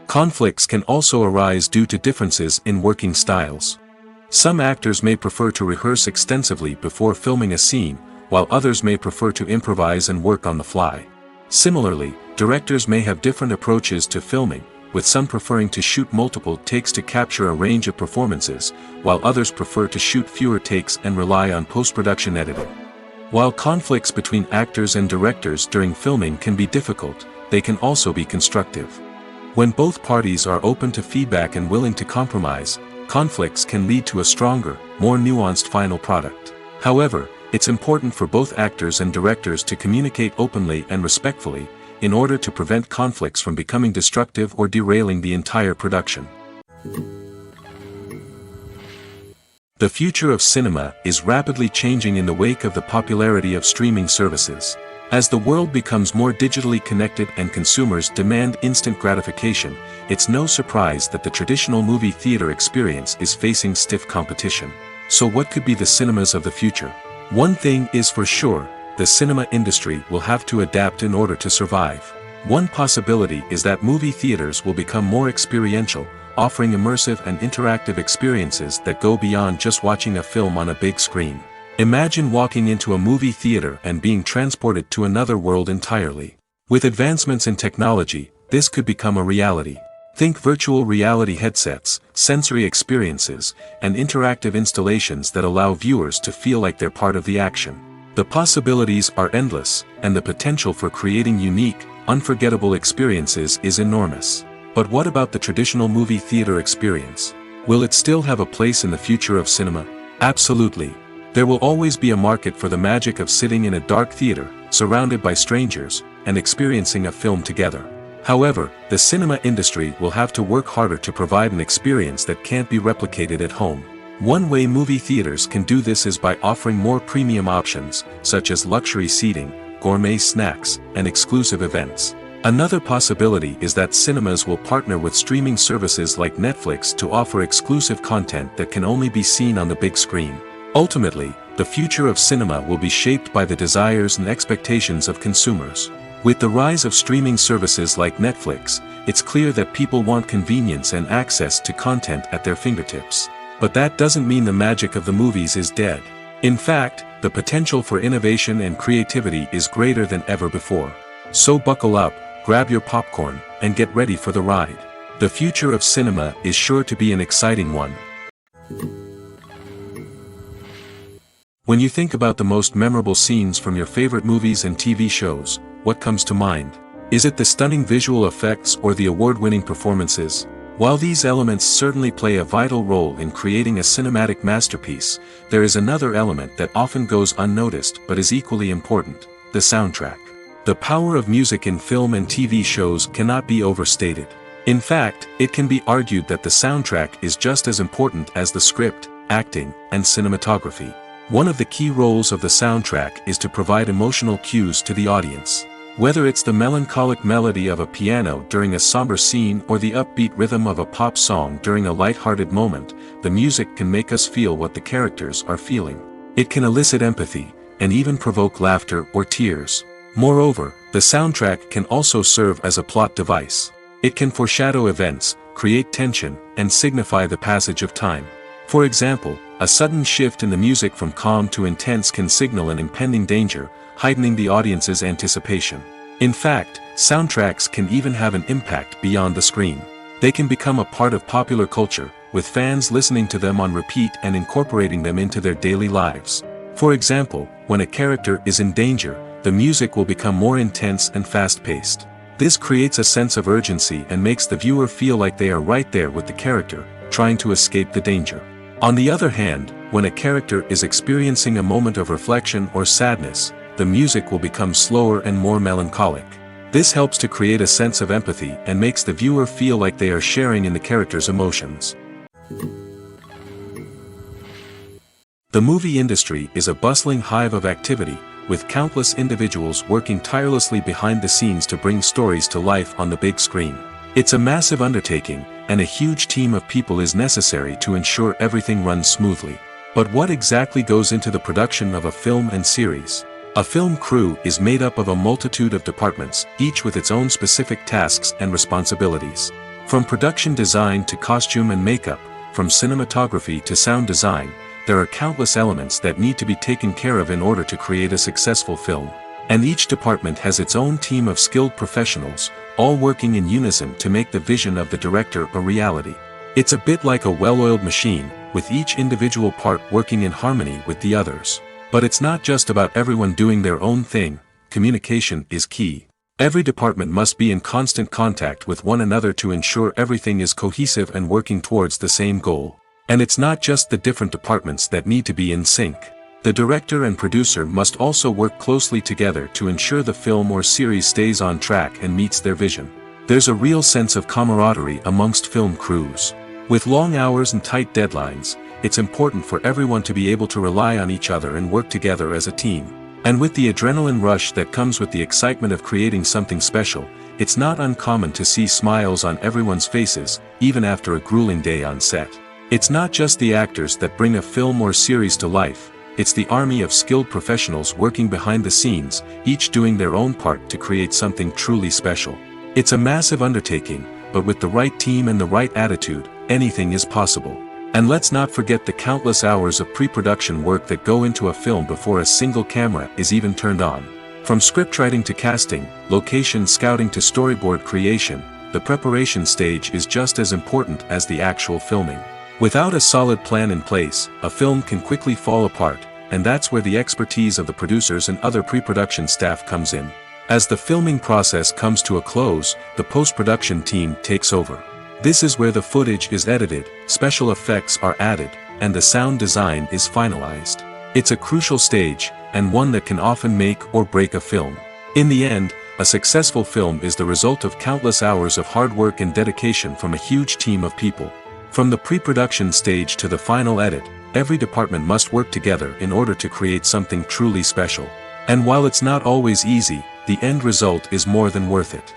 Conflicts can also arise due to differences in working styles. Some actors may prefer to rehearse extensively before filming a scene, while others may prefer to improvise and work on the fly. Similarly, directors may have different approaches to filming, with some preferring to shoot multiple takes to capture a range of performances, while others prefer to shoot fewer takes and rely on post-production editing. While conflicts between actors and directors during filming can be difficult, they can also be constructive. When both parties are open to feedback and willing to compromise, conflicts can lead to a stronger, more nuanced final product. However, it's important for both actors and directors to communicate openly and respectfully, in order to prevent conflicts from becoming destructive or derailing the entire production. The future of cinema is rapidly changing in the wake of the popularity of streaming services. As the world becomes more digitally connected and consumers demand instant gratification, it's no surprise that the traditional movie theater experience is facing stiff competition. So what could be the cinemas of the future? One thing is for sure, the cinema industry will have to adapt in order to survive. One possibility is that movie theaters will become more experiential, offering immersive and interactive experiences that go beyond just watching a film on a big screen. Imagine walking into a movie theater and being transported to another world entirely. With advancements in technology, this could become a reality. Think virtual reality headsets, sensory experiences, and interactive installations that allow viewers to feel like they're part of the action. The possibilities are endless, and the potential for creating unique, unforgettable experiences is enormous. But what about the traditional movie theater experience? Will it still have a place in the future of cinema? Absolutely. There will always be a market for the magic of sitting in a dark theater, surrounded by strangers, and experiencing a film together. However, the cinema industry will have to work harder to provide an experience that can't be replicated at home. One way movie theaters can do this is by offering more premium options, such as luxury seating, gourmet snacks, and exclusive events. Another possibility is that cinemas will partner with streaming services like Netflix to offer exclusive content that can only be seen on the big screen. Ultimately, the future of cinema will be shaped by the desires and expectations of consumers. With the rise of streaming services like Netflix, it's clear that people want convenience and access to content at their fingertips. But that doesn't mean the magic of the movies is dead. In fact, the potential for innovation and creativity is greater than ever before. So buckle up, grab your popcorn, and get ready for the ride. The future of cinema is sure to be an exciting one. When you think about the most memorable scenes from your favorite movies and TV shows, what comes to mind? Is it the stunning visual effects or the award-winning performances? While these elements certainly play a vital role in creating a cinematic masterpiece, there is another element that often goes unnoticed but is equally important: the soundtrack. The power of music in film and TV shows cannot be overstated. In fact, it can be argued that the soundtrack is just as important as the script, acting, and cinematography. One of the key roles of the soundtrack is to provide emotional cues to the audience. Whether it's the melancholic melody of a piano during a somber scene or the upbeat rhythm of a pop song during a light-hearted moment, the music can make us feel what the characters are feeling. It can elicit empathy, and even provoke laughter or tears. Moreover, the soundtrack can also serve as a plot device. It can foreshadow events, create tension, and signify the passage of time. For example, a sudden shift in the music from calm to intense can signal an impending danger, heightening the audience's anticipation. In fact, soundtracks can even have an impact beyond the screen. They can become a part of popular culture, with fans listening to them on repeat and incorporating them into their daily lives. For example, when a character is in danger, the music will become more intense and fast-paced. This creates a sense of urgency and makes the viewer feel like they are right there with the character, trying to escape the danger. On the other hand, when a character is experiencing a moment of reflection or sadness, the music will become slower and more melancholic. This helps to create a sense of empathy and makes the viewer feel like they are sharing in the character's emotions. The movie industry is a bustling hive of activity, with countless individuals working tirelessly behind the scenes to bring stories to life on the big screen. It's a massive undertaking, and a huge team of people is necessary to ensure everything runs smoothly. But what exactly goes into the production of a film and series? A film crew is made up of a multitude of departments, each with its own specific tasks and responsibilities. From production design to costume and makeup, from cinematography to sound design, there are countless elements that need to be taken care of in order to create a successful film. And each department has its own team of skilled professionals, all working in unison to make the vision of the director a reality. It's a bit like a well-oiled machine, with each individual part working in harmony with the others. But it's not just about everyone doing their own thing. Communication is key. Every department must be in constant contact with one another to ensure everything is cohesive and working towards the same goal. And it's not just the different departments that need to be in sync. The director and producer must also work closely together to ensure the film or series stays on track and meets their vision. There's a real sense of camaraderie amongst film crews. With long hours and tight deadlines, it's important for everyone to be able to rely on each other and work together as a team. And with the adrenaline rush that comes with the excitement of creating something special, it's not uncommon to see smiles on everyone's faces, even after a grueling day on set. It's not just the actors that bring a film or series to life, it's the army of skilled professionals working behind the scenes, each doing their own part to create something truly special. It's a massive undertaking, but with the right team and the right attitude, anything is possible. And let's not forget the countless hours of pre-production work that go into a film before a single camera is even turned on. From scriptwriting to casting, location scouting to storyboard creation, the preparation stage is just as important as the actual filming. Without a solid plan in place, a film can quickly fall apart, and that's where the expertise of the producers and other pre-production staff comes in. As the filming process comes to a close, the post-production team takes over. This is where the footage is edited, special effects are added, and the sound design is finalized. It's a crucial stage, and one that can often make or break a film. In the end, a successful film is the result of countless hours of hard work and dedication from a huge team of people. From the pre-production stage to the final edit, every department must work together in order to create something truly special. And while it's not always easy, the end result is more than worth it.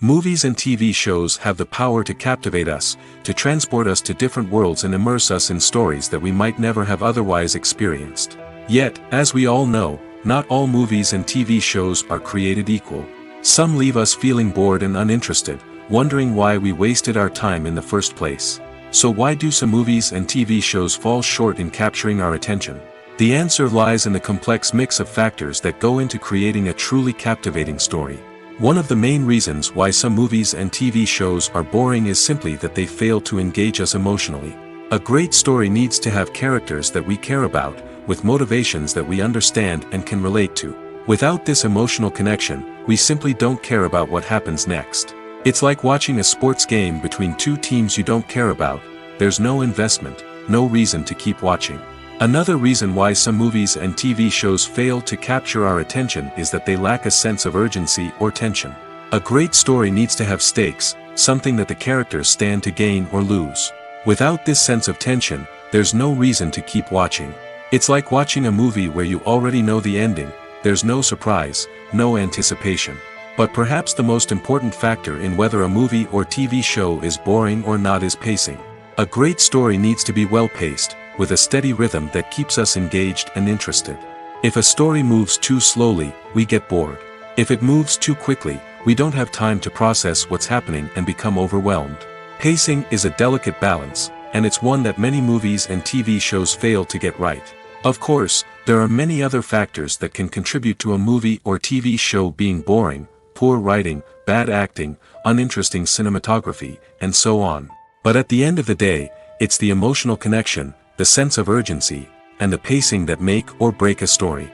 Movies and TV shows have the power to captivate us, to transport us to different worlds and immerse us in stories that we might never have otherwise experienced. Yet, as we all know, not all movies and TV shows are created equal. Some leave us feeling bored and uninterested, wondering why we wasted our time in the first place. So why do some movies and TV shows fall short in capturing our attention? The answer lies in the complex mix of factors that go into creating a truly captivating story. One of the main reasons why some movies and TV shows are boring is simply that they fail to engage us emotionally. A great story needs to have characters that we care about, with motivations that we understand and can relate to. Without this emotional connection, we simply don't care about what happens next. It's like watching a sports game between two teams you don't care about. There's no investment, no reason to keep watching. Another reason why some movies and TV shows fail to capture our attention is that they lack a sense of urgency or tension. A great story needs to have stakes, something that the characters stand to gain or lose. Without this sense of tension, there's no reason to keep watching. It's like watching a movie where you already know the ending, there's no surprise, no anticipation. But perhaps the most important factor in whether a movie or TV show is boring or not is pacing. A great story needs to be well-paced, with a steady rhythm that keeps us engaged and interested. If a story moves too slowly, we get bored. If it moves too quickly, we don't have time to process what's happening and become overwhelmed. Pacing is a delicate balance, and it's one that many movies and TV shows fail to get right. Of course, there are many other factors that can contribute to a movie or TV show being boring: poor writing, bad acting, uninteresting cinematography, and so on. But at the end of the day, it's the emotional connection, the sense of urgency, and the pacing that make or break a story.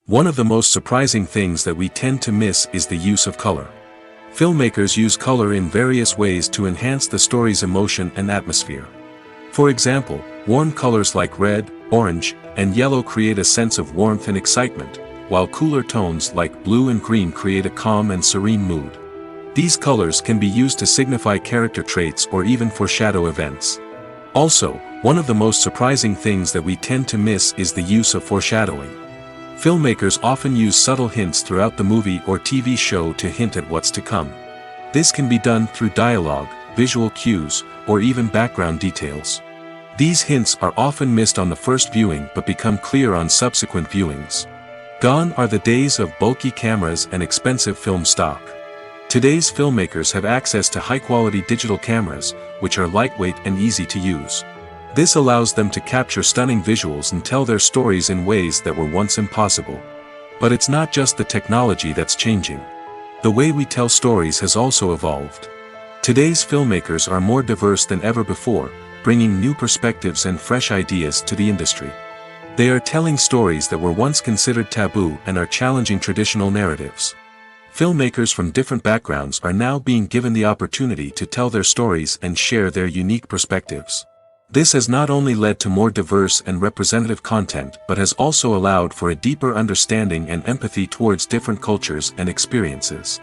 One of the most surprising things that we tend to miss is the use of color. Filmmakers use color in various ways to enhance the story's emotion and atmosphere. For example, warm colors like red, orange, and yellow create a sense of warmth and excitement, while cooler tones like blue and green create a calm and serene mood. These colors can be used to signify character traits or even foreshadow events. Also, one of the most surprising things that we tend to miss is the use of foreshadowing. Filmmakers often use subtle hints throughout the movie or TV show to hint at what's to come. This can be done through dialogue, visual cues, or even background details. These hints are often missed on the first viewing but become clear on subsequent viewings. Gone are the days of bulky cameras and expensive film stock. Today's filmmakers have access to high-quality digital cameras, which are lightweight and easy to use. This allows them to capture stunning visuals and tell their stories in ways that were once impossible. But it's not just the technology that's changing. The way we tell stories has also evolved. Today's filmmakers are more diverse than ever before, bringing new perspectives and fresh ideas to the industry. They are telling stories that were once considered taboo and are challenging traditional narratives. Filmmakers from different backgrounds are now being given the opportunity to tell their stories and share their unique perspectives. This has not only led to more diverse and representative content but has also allowed for a deeper understanding and empathy towards different cultures and experiences.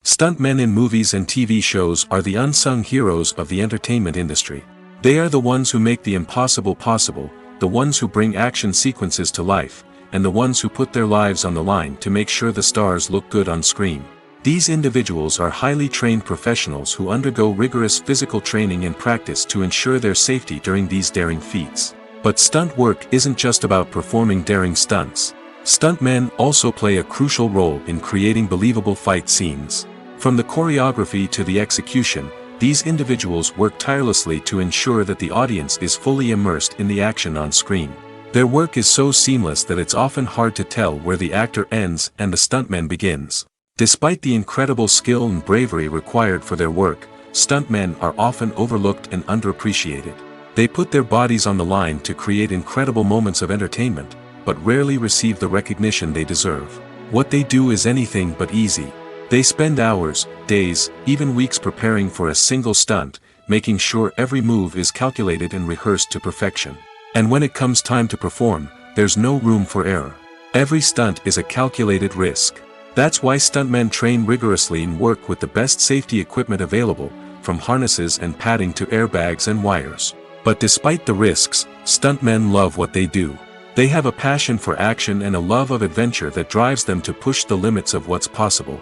Stuntmen in movies and TV shows are the unsung heroes of the entertainment industry. They are the ones who make the impossible possible, the ones who bring action sequences to life, and the ones who put their lives on the line to make sure the stars look good on screen. These individuals are highly trained professionals who undergo rigorous physical training and practice to ensure their safety during these daring feats. But stunt work isn't just about performing daring stunts. Stuntmen also play a crucial role in creating believable fight scenes. From the choreography to the execution, these individuals work tirelessly to ensure that the audience is fully immersed in the action on screen. Their work is so seamless that it's often hard to tell where the actor ends and the stuntman begins. Despite the incredible skill and bravery required for their work, stuntmen are often overlooked and underappreciated. They put their bodies on the line to create incredible moments of entertainment, but rarely receive the recognition they deserve. What they do is anything but easy. They spend hours, days, even weeks preparing for a single stunt, making sure every move is calculated and rehearsed to perfection. And when it comes time to perform, there's no room for error. Every stunt is a calculated risk. That's why stuntmen train rigorously and work with the best safety equipment available, from harnesses and padding to airbags and wires. But despite the risks, stuntmen love what they do. They have a passion for action and a love of adventure that drives them to push the limits of what's possible.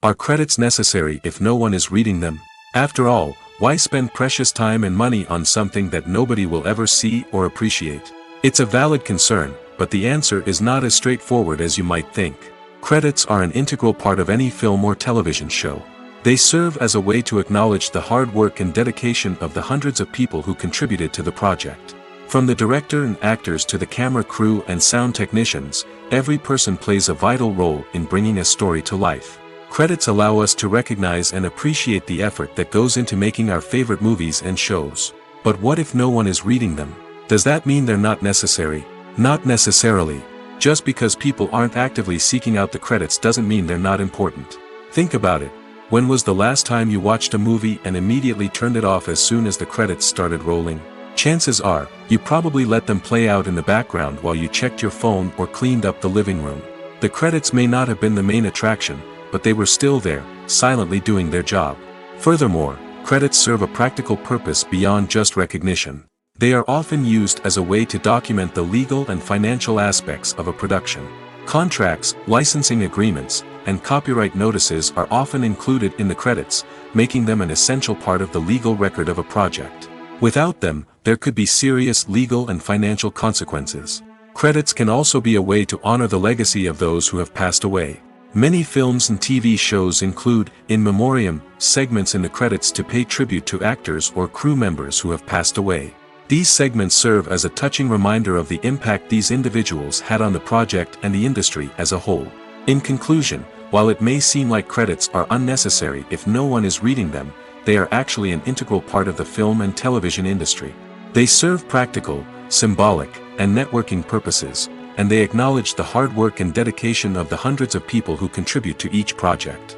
Are credits necessary if no one is reading them? After all, why spend precious time and money on something that nobody will ever see or appreciate? It's a valid concern, but the answer is not as straightforward as you might think. Credits are an integral part of any film or television show. They serve as a way to acknowledge the hard work and dedication of the hundreds of people who contributed to the project. From the director and actors to the camera crew and sound technicians, every person plays a vital role in bringing a story to life. Credits allow us to recognize and appreciate the effort that goes into making our favorite movies and shows. But what if no one is reading them? Does that mean they're not necessary? Not necessarily. Just because people aren't actively seeking out the credits doesn't mean they're not important. Think about it. When was the last time you watched a movie and immediately turned it off as soon as the credits started rolling? Chances are, you probably let them play out in the background while you checked your phone or cleaned up the living room. The credits may not have been the main attraction, but they were still there, silently doing their job. Furthermore, credits serve a practical purpose beyond just recognition. They are often used as a way to document the legal and financial aspects of a production. Contracts, licensing agreements, and copyright notices are often included in the credits, making them an essential part of the legal record of a project. Without them, there could be serious legal and financial consequences. Credits can also be a way to honor the legacy of those who have passed away. Many films and TV shows include, in memoriam, segments in the credits to pay tribute to actors or crew members who have passed away. These segments serve as a touching reminder of the impact these individuals had on the project and the industry as a whole. In conclusion, while it may seem like credits are unnecessary if no one is reading them, they are actually an integral part of the film and television industry. They serve practical, symbolic, and networking purposes, and they acknowledge the hard work and dedication of the hundreds of people who contribute to each project.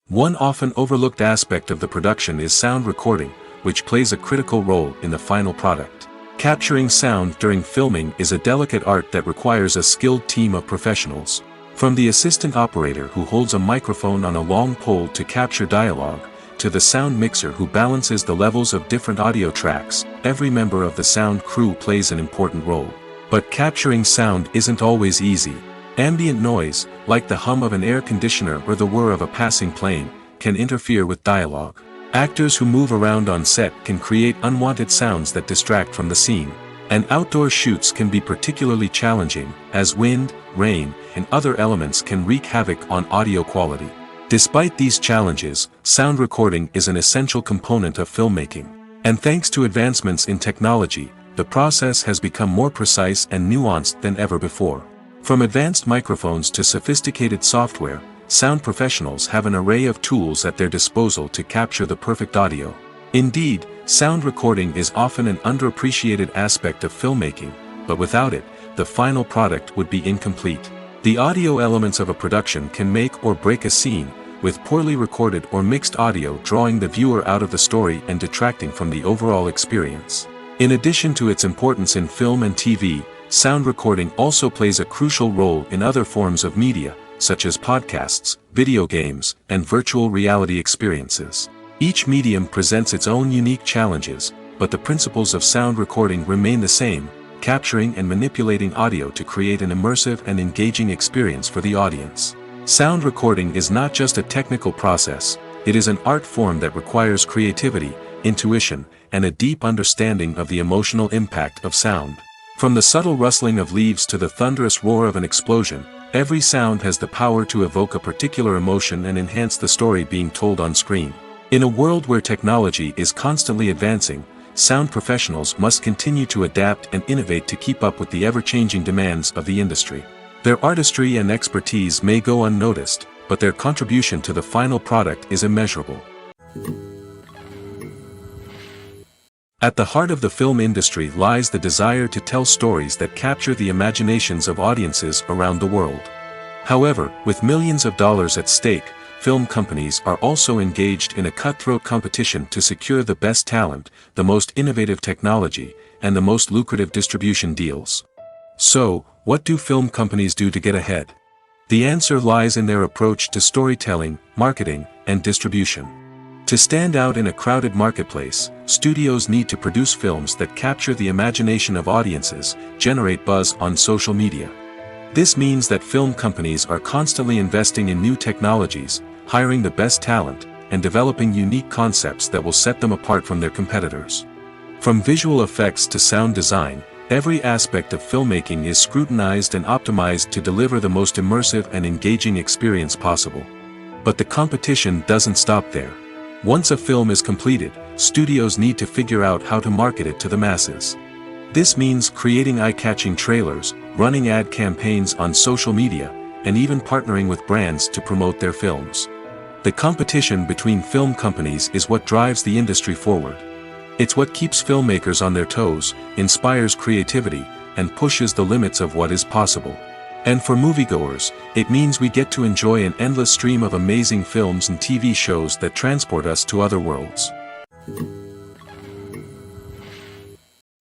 One often overlooked aspect of the production is sound recording, which plays a critical role in the final product. Capturing sound during filming is a delicate art that requires a skilled team of professionals. From the assistant operator who holds a microphone on a long pole to capture dialogue, to the sound mixer who balances the levels of different audio tracks, every member of the sound crew plays an important role. But capturing sound isn't always easy. Ambient noise, like the hum of an air conditioner or the whir of a passing plane, can interfere with dialogue. Actors who move around on set can create unwanted sounds that distract from the scene. And outdoor shoots can be particularly challenging, as wind, rain, and other elements can wreak havoc on audio quality. Despite these challenges, sound recording is an essential component of filmmaking. And thanks to advancements in technology, the process has become more precise and nuanced than ever before. From advanced microphones to sophisticated software, sound professionals have an array of tools at their disposal to capture the perfect audio. Indeed, sound recording is often an underappreciated aspect of filmmaking, but without it, the final product would be incomplete. The audio elements of a production can make or break a scene, with poorly recorded or mixed audio drawing the viewer out of the story and detracting from the overall experience. In addition to its importance in film and TV, sound recording also plays a crucial role in other forms of media, such as podcasts, video games, and virtual reality experiences. Each medium presents its own unique challenges, but the principles of sound recording remain the same: capturing and manipulating audio to create an immersive and engaging experience for the audience. Sound recording is not just a technical process, it is an art form that requires creativity, intuition, and a deep understanding of the emotional impact of sound. From the subtle rustling of leaves to the thunderous roar of an explosion, every sound has the power to evoke a particular emotion and enhance the story being told on screen. In a world where technology is constantly advancing, sound professionals must continue to adapt and innovate to keep up with the ever-changing demands of the industry. Their artistry and expertise may go unnoticed, but their contribution to the final product is immeasurable. At the heart of the film industry lies the desire to tell stories that capture the imaginations of audiences around the world. However, with millions of dollars at stake, film companies are also engaged in a cutthroat competition to secure the best talent, the most innovative technology, and the most lucrative distribution deals. So, what do film companies do to get ahead? The answer lies in their approach to storytelling, marketing, and distribution. To stand out in a crowded marketplace, studios need to produce films that capture the imagination of audiences, generate buzz on social media. This means that film companies are constantly investing in new technologies, hiring the best talent, and developing unique concepts that will set them apart from their competitors. From visual effects to sound design, every aspect of filmmaking is scrutinized and optimized to deliver the most immersive and engaging experience possible. But the competition doesn't stop there. Once a film is completed, studios need to figure out how to market it to the masses. This means creating eye-catching trailers, running ad campaigns on social media, and even partnering with brands to promote their films. The competition between film companies is what drives the industry forward. It's what keeps filmmakers on their toes, inspires creativity, and pushes the limits of what is possible. And for moviegoers, it means we get to enjoy an endless stream of amazing films and TV shows that transport us to other worlds.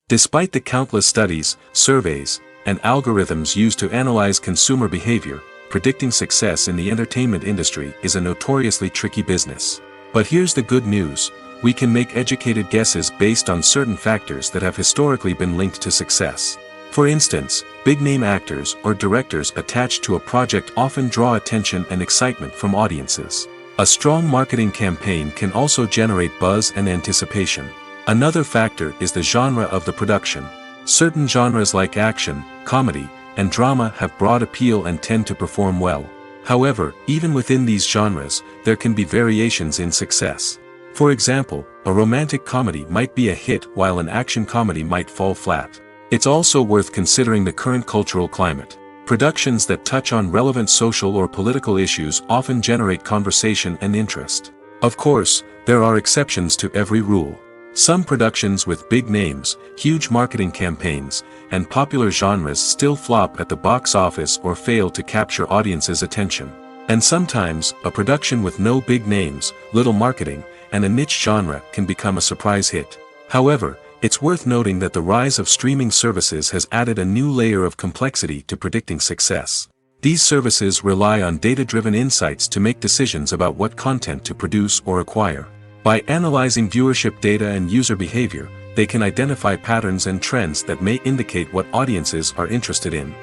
Despite the countless studies, surveys, and algorithms used to analyze consumer behavior, predicting success in the entertainment industry is a notoriously tricky business. But here's the good news: we can make educated guesses based on certain factors that have historically been linked to success. For instance, big-name actors or directors attached to a project often draw attention and excitement from audiences. A strong marketing campaign can also generate buzz and anticipation. Another factor is the genre of the production. Certain genres like action, comedy, and drama have broad appeal and tend to perform well. However, even within these genres, there can be variations in success. For example, a romantic comedy might be a hit while an action comedy might fall flat. It's also worth considering the current cultural climate. Productions that touch on relevant social or political issues often generate conversation and interest. Of course, there are exceptions to every rule. Some productions with big names, huge marketing campaigns, and popular genres still flop at the box office or fail to capture audiences' attention. And sometimes, a production with no big names, little marketing, and a niche genre can become a surprise hit. However, it's worth noting that the rise of streaming services has added a new layer of complexity to predicting success. These services rely on data-driven insights to make decisions about what content to produce or acquire. By analyzing viewership data and user behavior, they can identify patterns and trends that may indicate what audiences are interested in.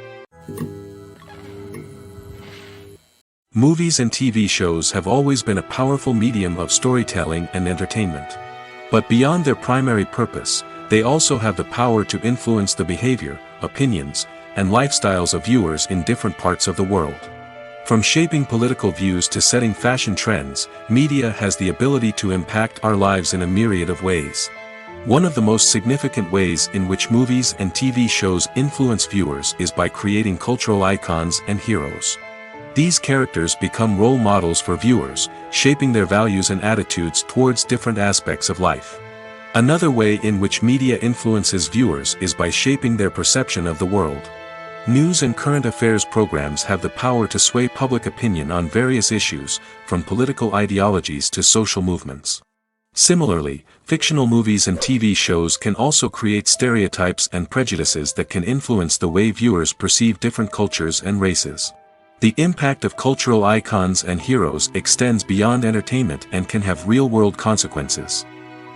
Movies and TV shows have always been a powerful medium of storytelling and entertainment. But beyond their primary purpose, they also have the power to influence the behavior, opinions, and lifestyles of viewers in different parts of the world. From shaping political views to setting fashion trends, media has the ability to impact our lives in a myriad of ways. One of the most significant ways in which movies and TV shows influence viewers is by creating cultural icons and heroes. These characters become role models for viewers, shaping their values and attitudes towards different aspects of life. Another way in which media influences viewers is by shaping their perception of the world. News and current affairs programs have the power to sway public opinion on various issues, from political ideologies to social movements. Similarly, fictional movies and TV shows can also create stereotypes and prejudices that can influence the way viewers perceive different cultures and races. The impact of cultural icons and heroes extends beyond entertainment and can have real-world consequences.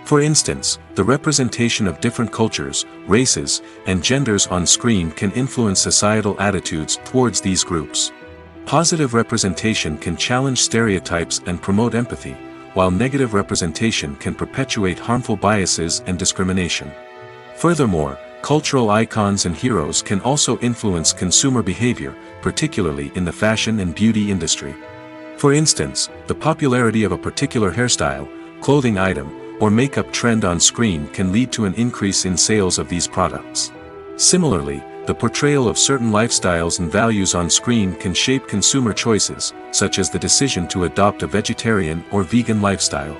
For instance, the representation of different cultures, races, and genders on screen can influence societal attitudes towards these groups. Positive representation can challenge stereotypes and promote empathy, while negative representation can perpetuate harmful biases and discrimination. Furthermore, cultural icons and heroes can also influence consumer behavior, particularly in the fashion and beauty industry. For instance, the popularity of a particular hairstyle, clothing item, or makeup trend on screen can lead to an increase in sales of these products. Similarly, the portrayal of certain lifestyles and values on screen can shape consumer choices, such as the decision to adopt a vegetarian or vegan lifestyle.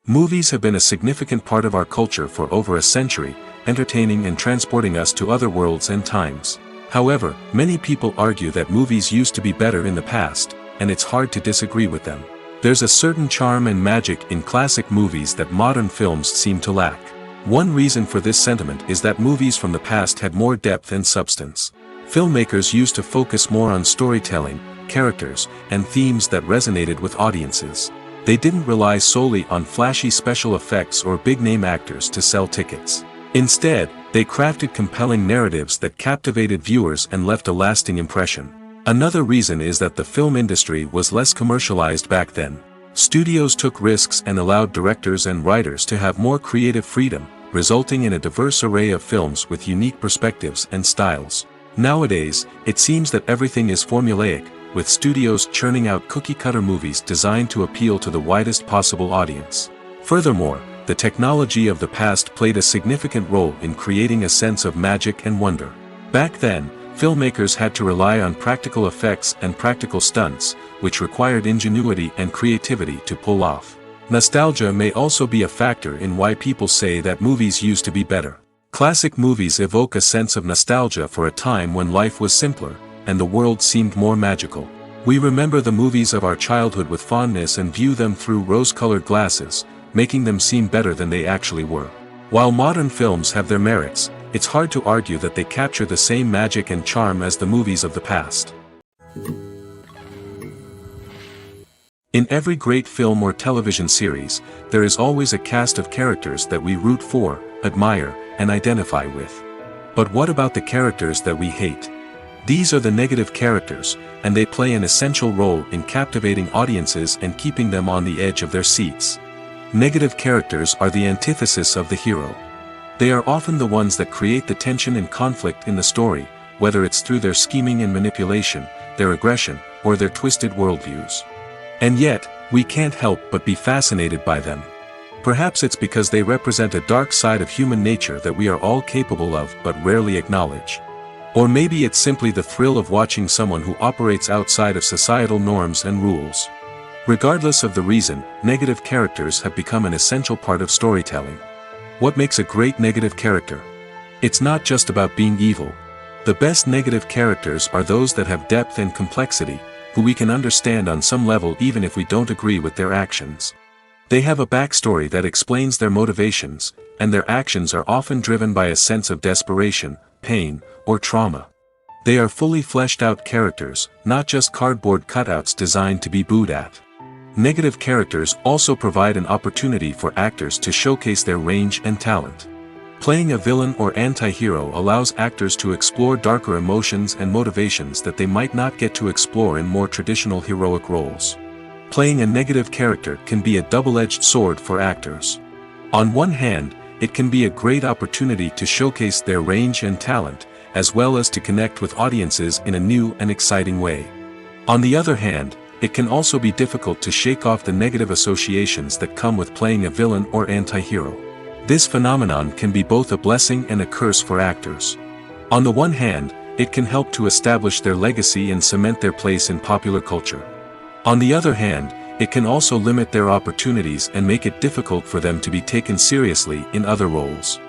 Movies have been a significant part of our culture for over a century, entertaining and transporting us to other worlds and times. However, many people argue that movies used to be better in the past, and it's hard to disagree with them. There's a certain charm and magic in classic movies that modern films seem to lack. One reason for this sentiment is that movies from the past had more depth and substance. Filmmakers used to focus more on storytelling, characters, and themes that resonated with audiences. They didn't rely solely on flashy special effects or big-name actors to sell tickets. Instead, they crafted compelling narratives that captivated viewers and left a lasting impression. Another reason is that the film industry was less commercialized back then. Studios took risks and allowed directors and writers to have more creative freedom, resulting in a diverse array of films with unique perspectives and styles. Nowadays, it seems that everything is formulaic, with studios churning out cookie-cutter movies designed to appeal to the widest possible audience. Furthermore, the technology of the past played a significant role in creating a sense of magic and wonder. Back then, filmmakers had to rely on practical effects and practical stunts, which required ingenuity and creativity to pull off. Nostalgia may also be a factor in why people say that movies used to be better. Classic movies evoke a sense of nostalgia for a time when life was simpler, and the world seemed more magical. We remember the movies of our childhood with fondness and view them through rose-colored glasses, making them seem better than they actually were. While modern films have their merits, it's hard to argue that they capture the same magic and charm as the movies of the past. In every great film or television series, there is always a cast of characters that we root for, admire, and identify with. But what about the characters that we hate? These are the negative characters, and they play an essential role in captivating audiences and keeping them on the edge of their seats. Negative characters are the antithesis of the hero. They are often the ones that create the tension and conflict in the story, whether it's through their scheming and manipulation, their aggression, or their twisted worldviews. And yet, we can't help but be fascinated by them. Perhaps it's because they represent a dark side of human nature that we are all capable of but rarely acknowledge. Or maybe it's simply the thrill of watching someone who operates outside of societal norms and rules. Regardless of the reason, negative characters have become an essential part of storytelling. What makes a great negative character? It's not just about being evil. The best negative characters are those that have depth and complexity, who we can understand on some level even if we don't agree with their actions. They have a backstory that explains their motivations, and their actions are often driven by a sense of desperation, pain, or trauma. They are fully fleshed out characters, not just cardboard cutouts designed to be booed at. Negative characters also provide an opportunity for actors to showcase their range and talent. Playing a villain or anti-hero allows actors to explore darker emotions and motivations that they might not get to explore in more traditional heroic roles. Playing a negative character can be a double-edged sword for actors. On one hand, it can be a great opportunity to showcase their range and talent, as well as to connect with audiences in a new and exciting way. On the other hand, it can also be difficult to shake off the negative associations that come with playing a villain or anti-hero. This phenomenon can be both a blessing and a curse for actors. On the one hand, it can help to establish their legacy and cement their place in popular culture. On the other hand, it can also limit their opportunities and make it difficult for them to be taken seriously in other roles.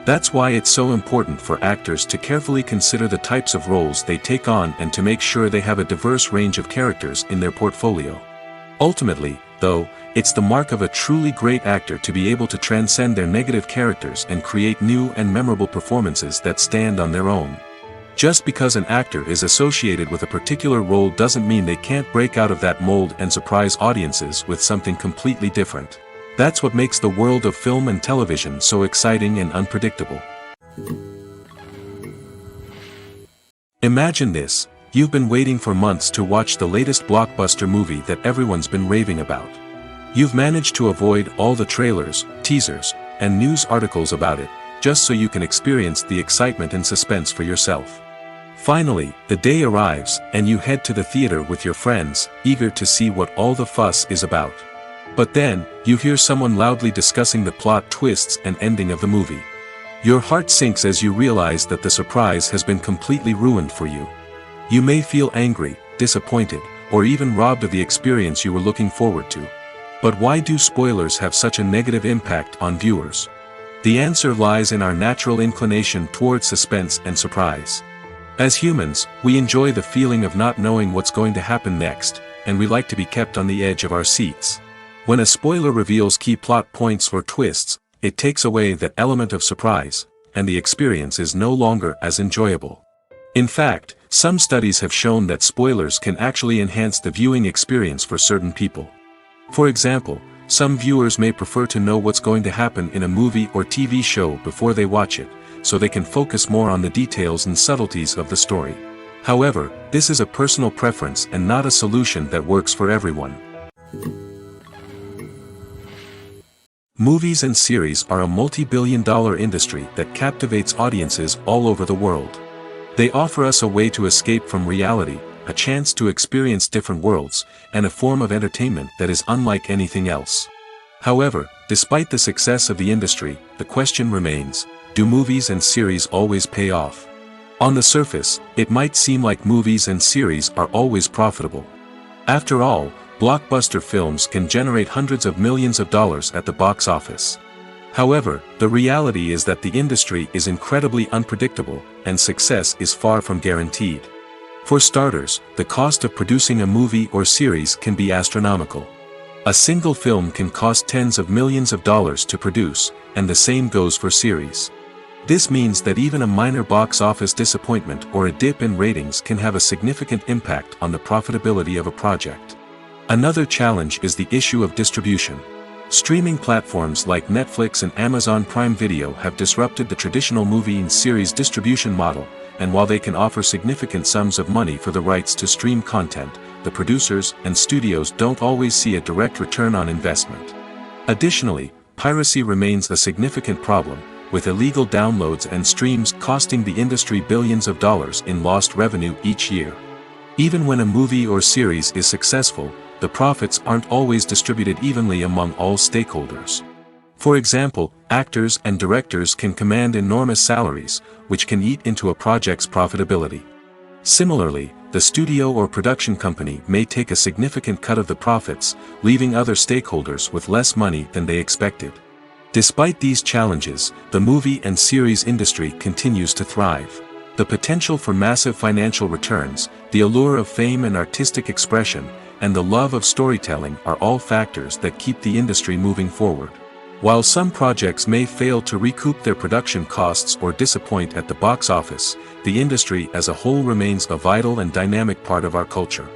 That's why it's so important for actors to carefully consider the types of roles they take on and to make sure they have a diverse range of characters in their portfolio. Ultimately, though, it's the mark of a truly great actor to be able to transcend their negative characters and create new and memorable performances that stand on their own. Just because an actor is associated with a particular role doesn't mean they can't break out of that mold and surprise audiences with something completely different. That's what makes the world of film and television so exciting and unpredictable. Imagine this: you've been waiting for months to watch the latest blockbuster movie that everyone's been raving about. You've managed to avoid all the trailers, teasers, and news articles about it, just so you can experience the excitement and suspense for yourself. Finally, the day arrives, and you head to the theater with your friends, eager to see what all the fuss is about. But then, you hear someone loudly discussing the plot twists and ending of the movie. Your heart sinks as you realize that the surprise has been completely ruined for you. You may feel angry, disappointed, or even robbed of the experience you were looking forward to. But why do spoilers have such a negative impact on viewers? The answer lies in our natural inclination toward suspense and surprise. As humans, we enjoy the feeling of not knowing what's going to happen next, and we like to be kept on the edge of our seats. When a spoiler reveals key plot points or twists, it takes away that element of surprise, and the experience is no longer as enjoyable. In fact, some studies have shown that spoilers can actually enhance the viewing experience for certain people. For example, some viewers may prefer to know what's going to happen in a movie or TV show before they watch it, so they can focus more on the details and subtleties of the story. However, this is a personal preference and not a solution that works for everyone. Movies and series are a multi-billion-dollar industry that captivates audiences all over the world. They offer us a way to escape from reality, a chance to experience different worlds, and a form of entertainment that is unlike anything else. However, despite the success of the industry, the question remains, do movies and series always pay off? On the surface, it might seem like movies and series are always profitable. After all, blockbuster films can generate hundreds of millions of dollars at the box office. However, the reality is that the industry is incredibly unpredictable, and success is far from guaranteed. For starters, the cost of producing a movie or series can be astronomical. A single film can cost tens of millions of dollars to produce, and the same goes for series. This means that even a minor box office disappointment or a dip in ratings can have a significant impact on the profitability of a project. Another challenge is the issue of distribution. Streaming platforms like Netflix and Amazon Prime Video have disrupted the traditional movie and series distribution model, and while they can offer significant sums of money for the rights to stream content, the producers and studios don't always see a direct return on investment. Additionally, piracy remains a significant problem, with illegal downloads and streams costing the industry billions of dollars in lost revenue each year. Even when a movie or series is successful, the profits aren't always distributed evenly among all stakeholders. For example, actors and directors can command enormous salaries, which can eat into a project's profitability. Similarly, the studio or production company may take a significant cut of the profits, leaving other stakeholders with less money than they expected. Despite these challenges, the movie and series industry continues to thrive. The potential for massive financial returns, the allure of fame and artistic expression, and the love of storytelling are all factors that keep the industry moving forward. While some projects may fail to recoup their production costs or disappoint at the box office, the industry as a whole remains a vital and dynamic part of our culture.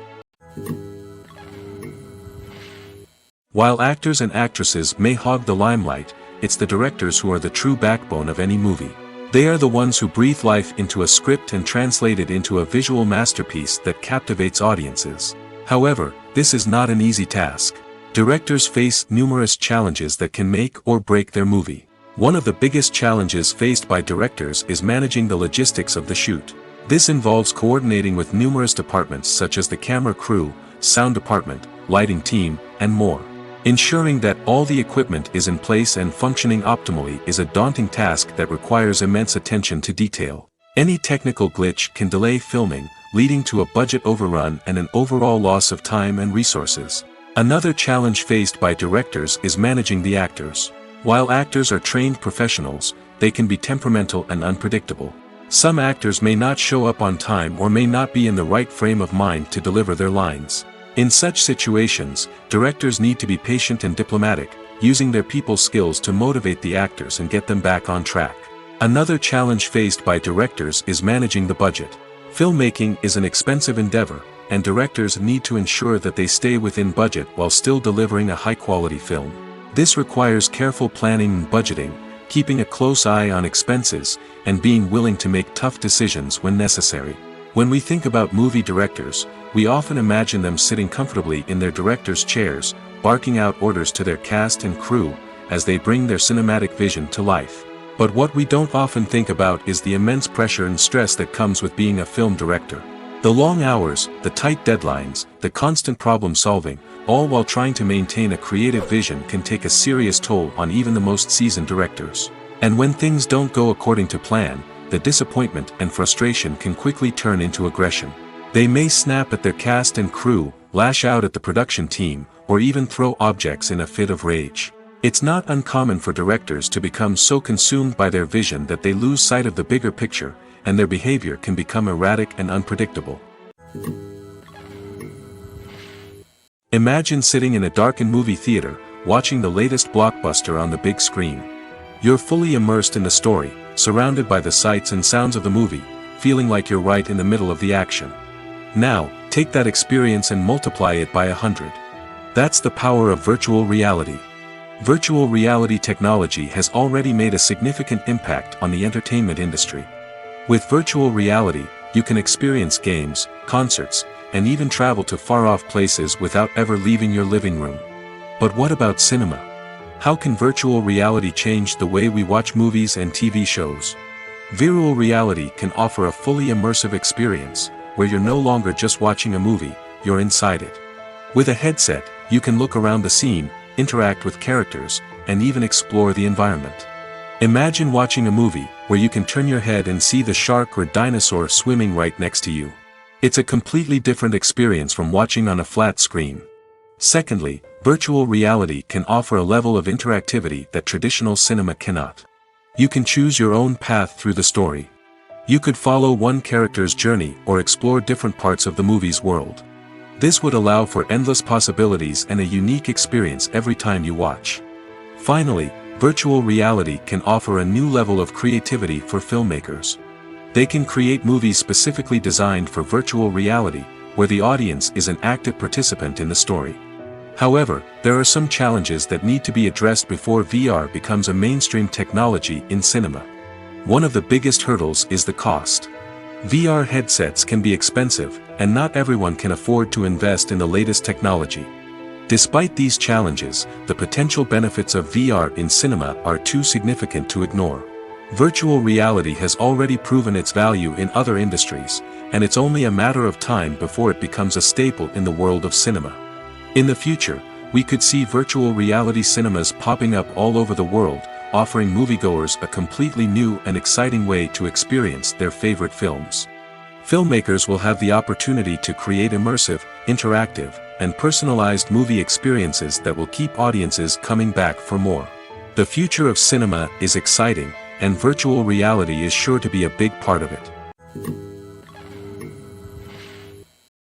While actors and actresses may hog the limelight, it's the directors who are the true backbone of any movie. They are the ones who breathe life into a script and translate it into a visual masterpiece that captivates audiences. However, this is not an easy task. Directors face numerous challenges that can make or break their movie. One of the biggest challenges faced by directors is managing the logistics of the shoot. This involves coordinating with numerous departments such as the camera crew, sound department, lighting team, and more. Ensuring that all the equipment is in place and functioning optimally is a daunting task that requires immense attention to detail. Any technical glitch can delay filming, leading to a budget overrun and an overall loss of time and resources. Another challenge faced by directors is managing the actors. While actors are trained professionals, they can be temperamental and unpredictable. Some actors may not show up on time or may not be in the right frame of mind to deliver their lines. In such situations, directors need to be patient and diplomatic, using their people skills to motivate the actors and get them back on track. Another challenge faced by directors is managing the budget. Filmmaking is an expensive endeavor, and directors need to ensure that they stay within budget while still delivering a high-quality film. This requires careful planning and budgeting, keeping a close eye on expenses, and being willing to make tough decisions when necessary. When we think about movie directors, we often imagine them sitting comfortably in their director's chairs, barking out orders to their cast and crew, as they bring their cinematic vision to life. But what we don't often think about is the immense pressure and stress that comes with being a film director. The long hours, the tight deadlines, the constant problem solving, all while trying to maintain a creative vision can take a serious toll on even the most seasoned directors. And when things don't go according to plan, the disappointment and frustration can quickly turn into aggression. They may snap at their cast and crew, lash out at the production team, or even throw objects in a fit of rage. It's not uncommon for directors to become so consumed by their vision that they lose sight of the bigger picture, and their behavior can become erratic and unpredictable. Imagine sitting in a darkened movie theater, watching the latest blockbuster on the big screen. You're fully immersed in the story, surrounded by the sights and sounds of the movie, feeling like you're right in the middle of the action. Now, take that experience and multiply it by 100. That's the power of virtual reality. Virtual reality technology has already made a significant impact on the entertainment industry. With virtual reality, you can experience games, concerts, and even travel to far-off places without ever leaving your living room. But what about cinema? How can virtual reality change the way we watch movies and TV shows? Virtual reality can offer a fully immersive experience, where you're no longer just watching a movie, you're inside it. With a headset, you can look around the scene, interact with characters, and even explore the environment. Imagine watching a movie, where you can turn your head and see the shark or dinosaur swimming right next to you. It's a completely different experience from watching on a flat screen. Secondly, virtual reality can offer a level of interactivity that traditional cinema cannot. You can choose your own path through the story. You could follow one character's journey or explore different parts of the movie's world. This would allow for endless possibilities and a unique experience every time you watch. Finally, virtual reality can offer a new level of creativity for filmmakers. They can create movies specifically designed for virtual reality, where the audience is an active participant in the story. However, there are some challenges that need to be addressed before VR becomes a mainstream technology in cinema. One of the biggest hurdles is the cost. VR headsets can be expensive, and not everyone can afford to invest in the latest technology. Despite these challenges, the potential benefits of VR in cinema are too significant to ignore. Virtual reality has already proven its value in other industries, and it's only a matter of time before it becomes a staple in the world of cinema. In the future, we could see virtual reality cinemas popping up all over the world, offering moviegoers a completely new and exciting way to experience their favorite films. Filmmakers will have the opportunity to create immersive, interactive, and personalized movie experiences that will keep audiences coming back for more. The future of cinema is exciting, and virtual reality is sure to be a big part of it.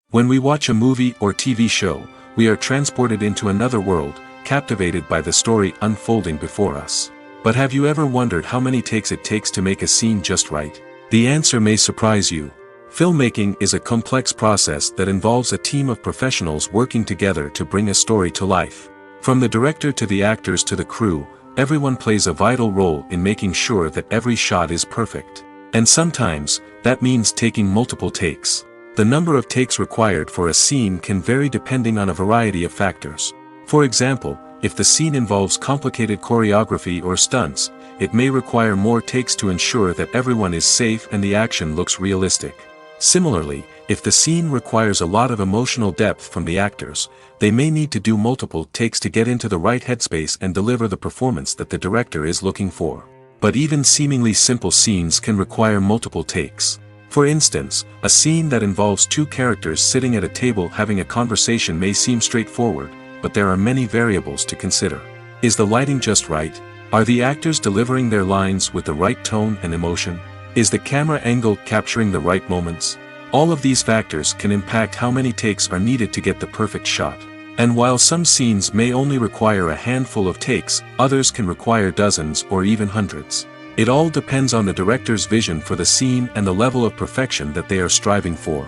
When we watch a movie or TV show, we are transported into another world, captivated by the story unfolding before us. But have you ever wondered how many takes it takes to make a scene just right? The answer may surprise you. Filmmaking is a complex process that involves a team of professionals working together to bring a story to life. From the director to the actors to the crew, everyone plays a vital role in making sure that every shot is perfect. And sometimes, that means taking multiple takes. The number of takes required for a scene can vary depending on a variety of factors. For example, if the scene involves complicated choreography or stunts, it may require more takes to ensure that everyone is safe and the action looks realistic. Similarly, if the scene requires a lot of emotional depth from the actors, they may need to do multiple takes to get into the right headspace and deliver the performance that the director is looking for. But even seemingly simple scenes can require multiple takes. For instance, a scene that involves two characters sitting at a table having a conversation may seem straightforward, but there are many variables to consider. Is the lighting just right? Are the actors delivering their lines with the right tone and emotion? Is the camera angle capturing the right moments? All of these factors can impact how many takes are needed to get the perfect shot. And while some scenes may only require a handful of takes, others can require dozens or even hundreds. It all depends on the director's vision for the scene and the level of perfection that they are striving for.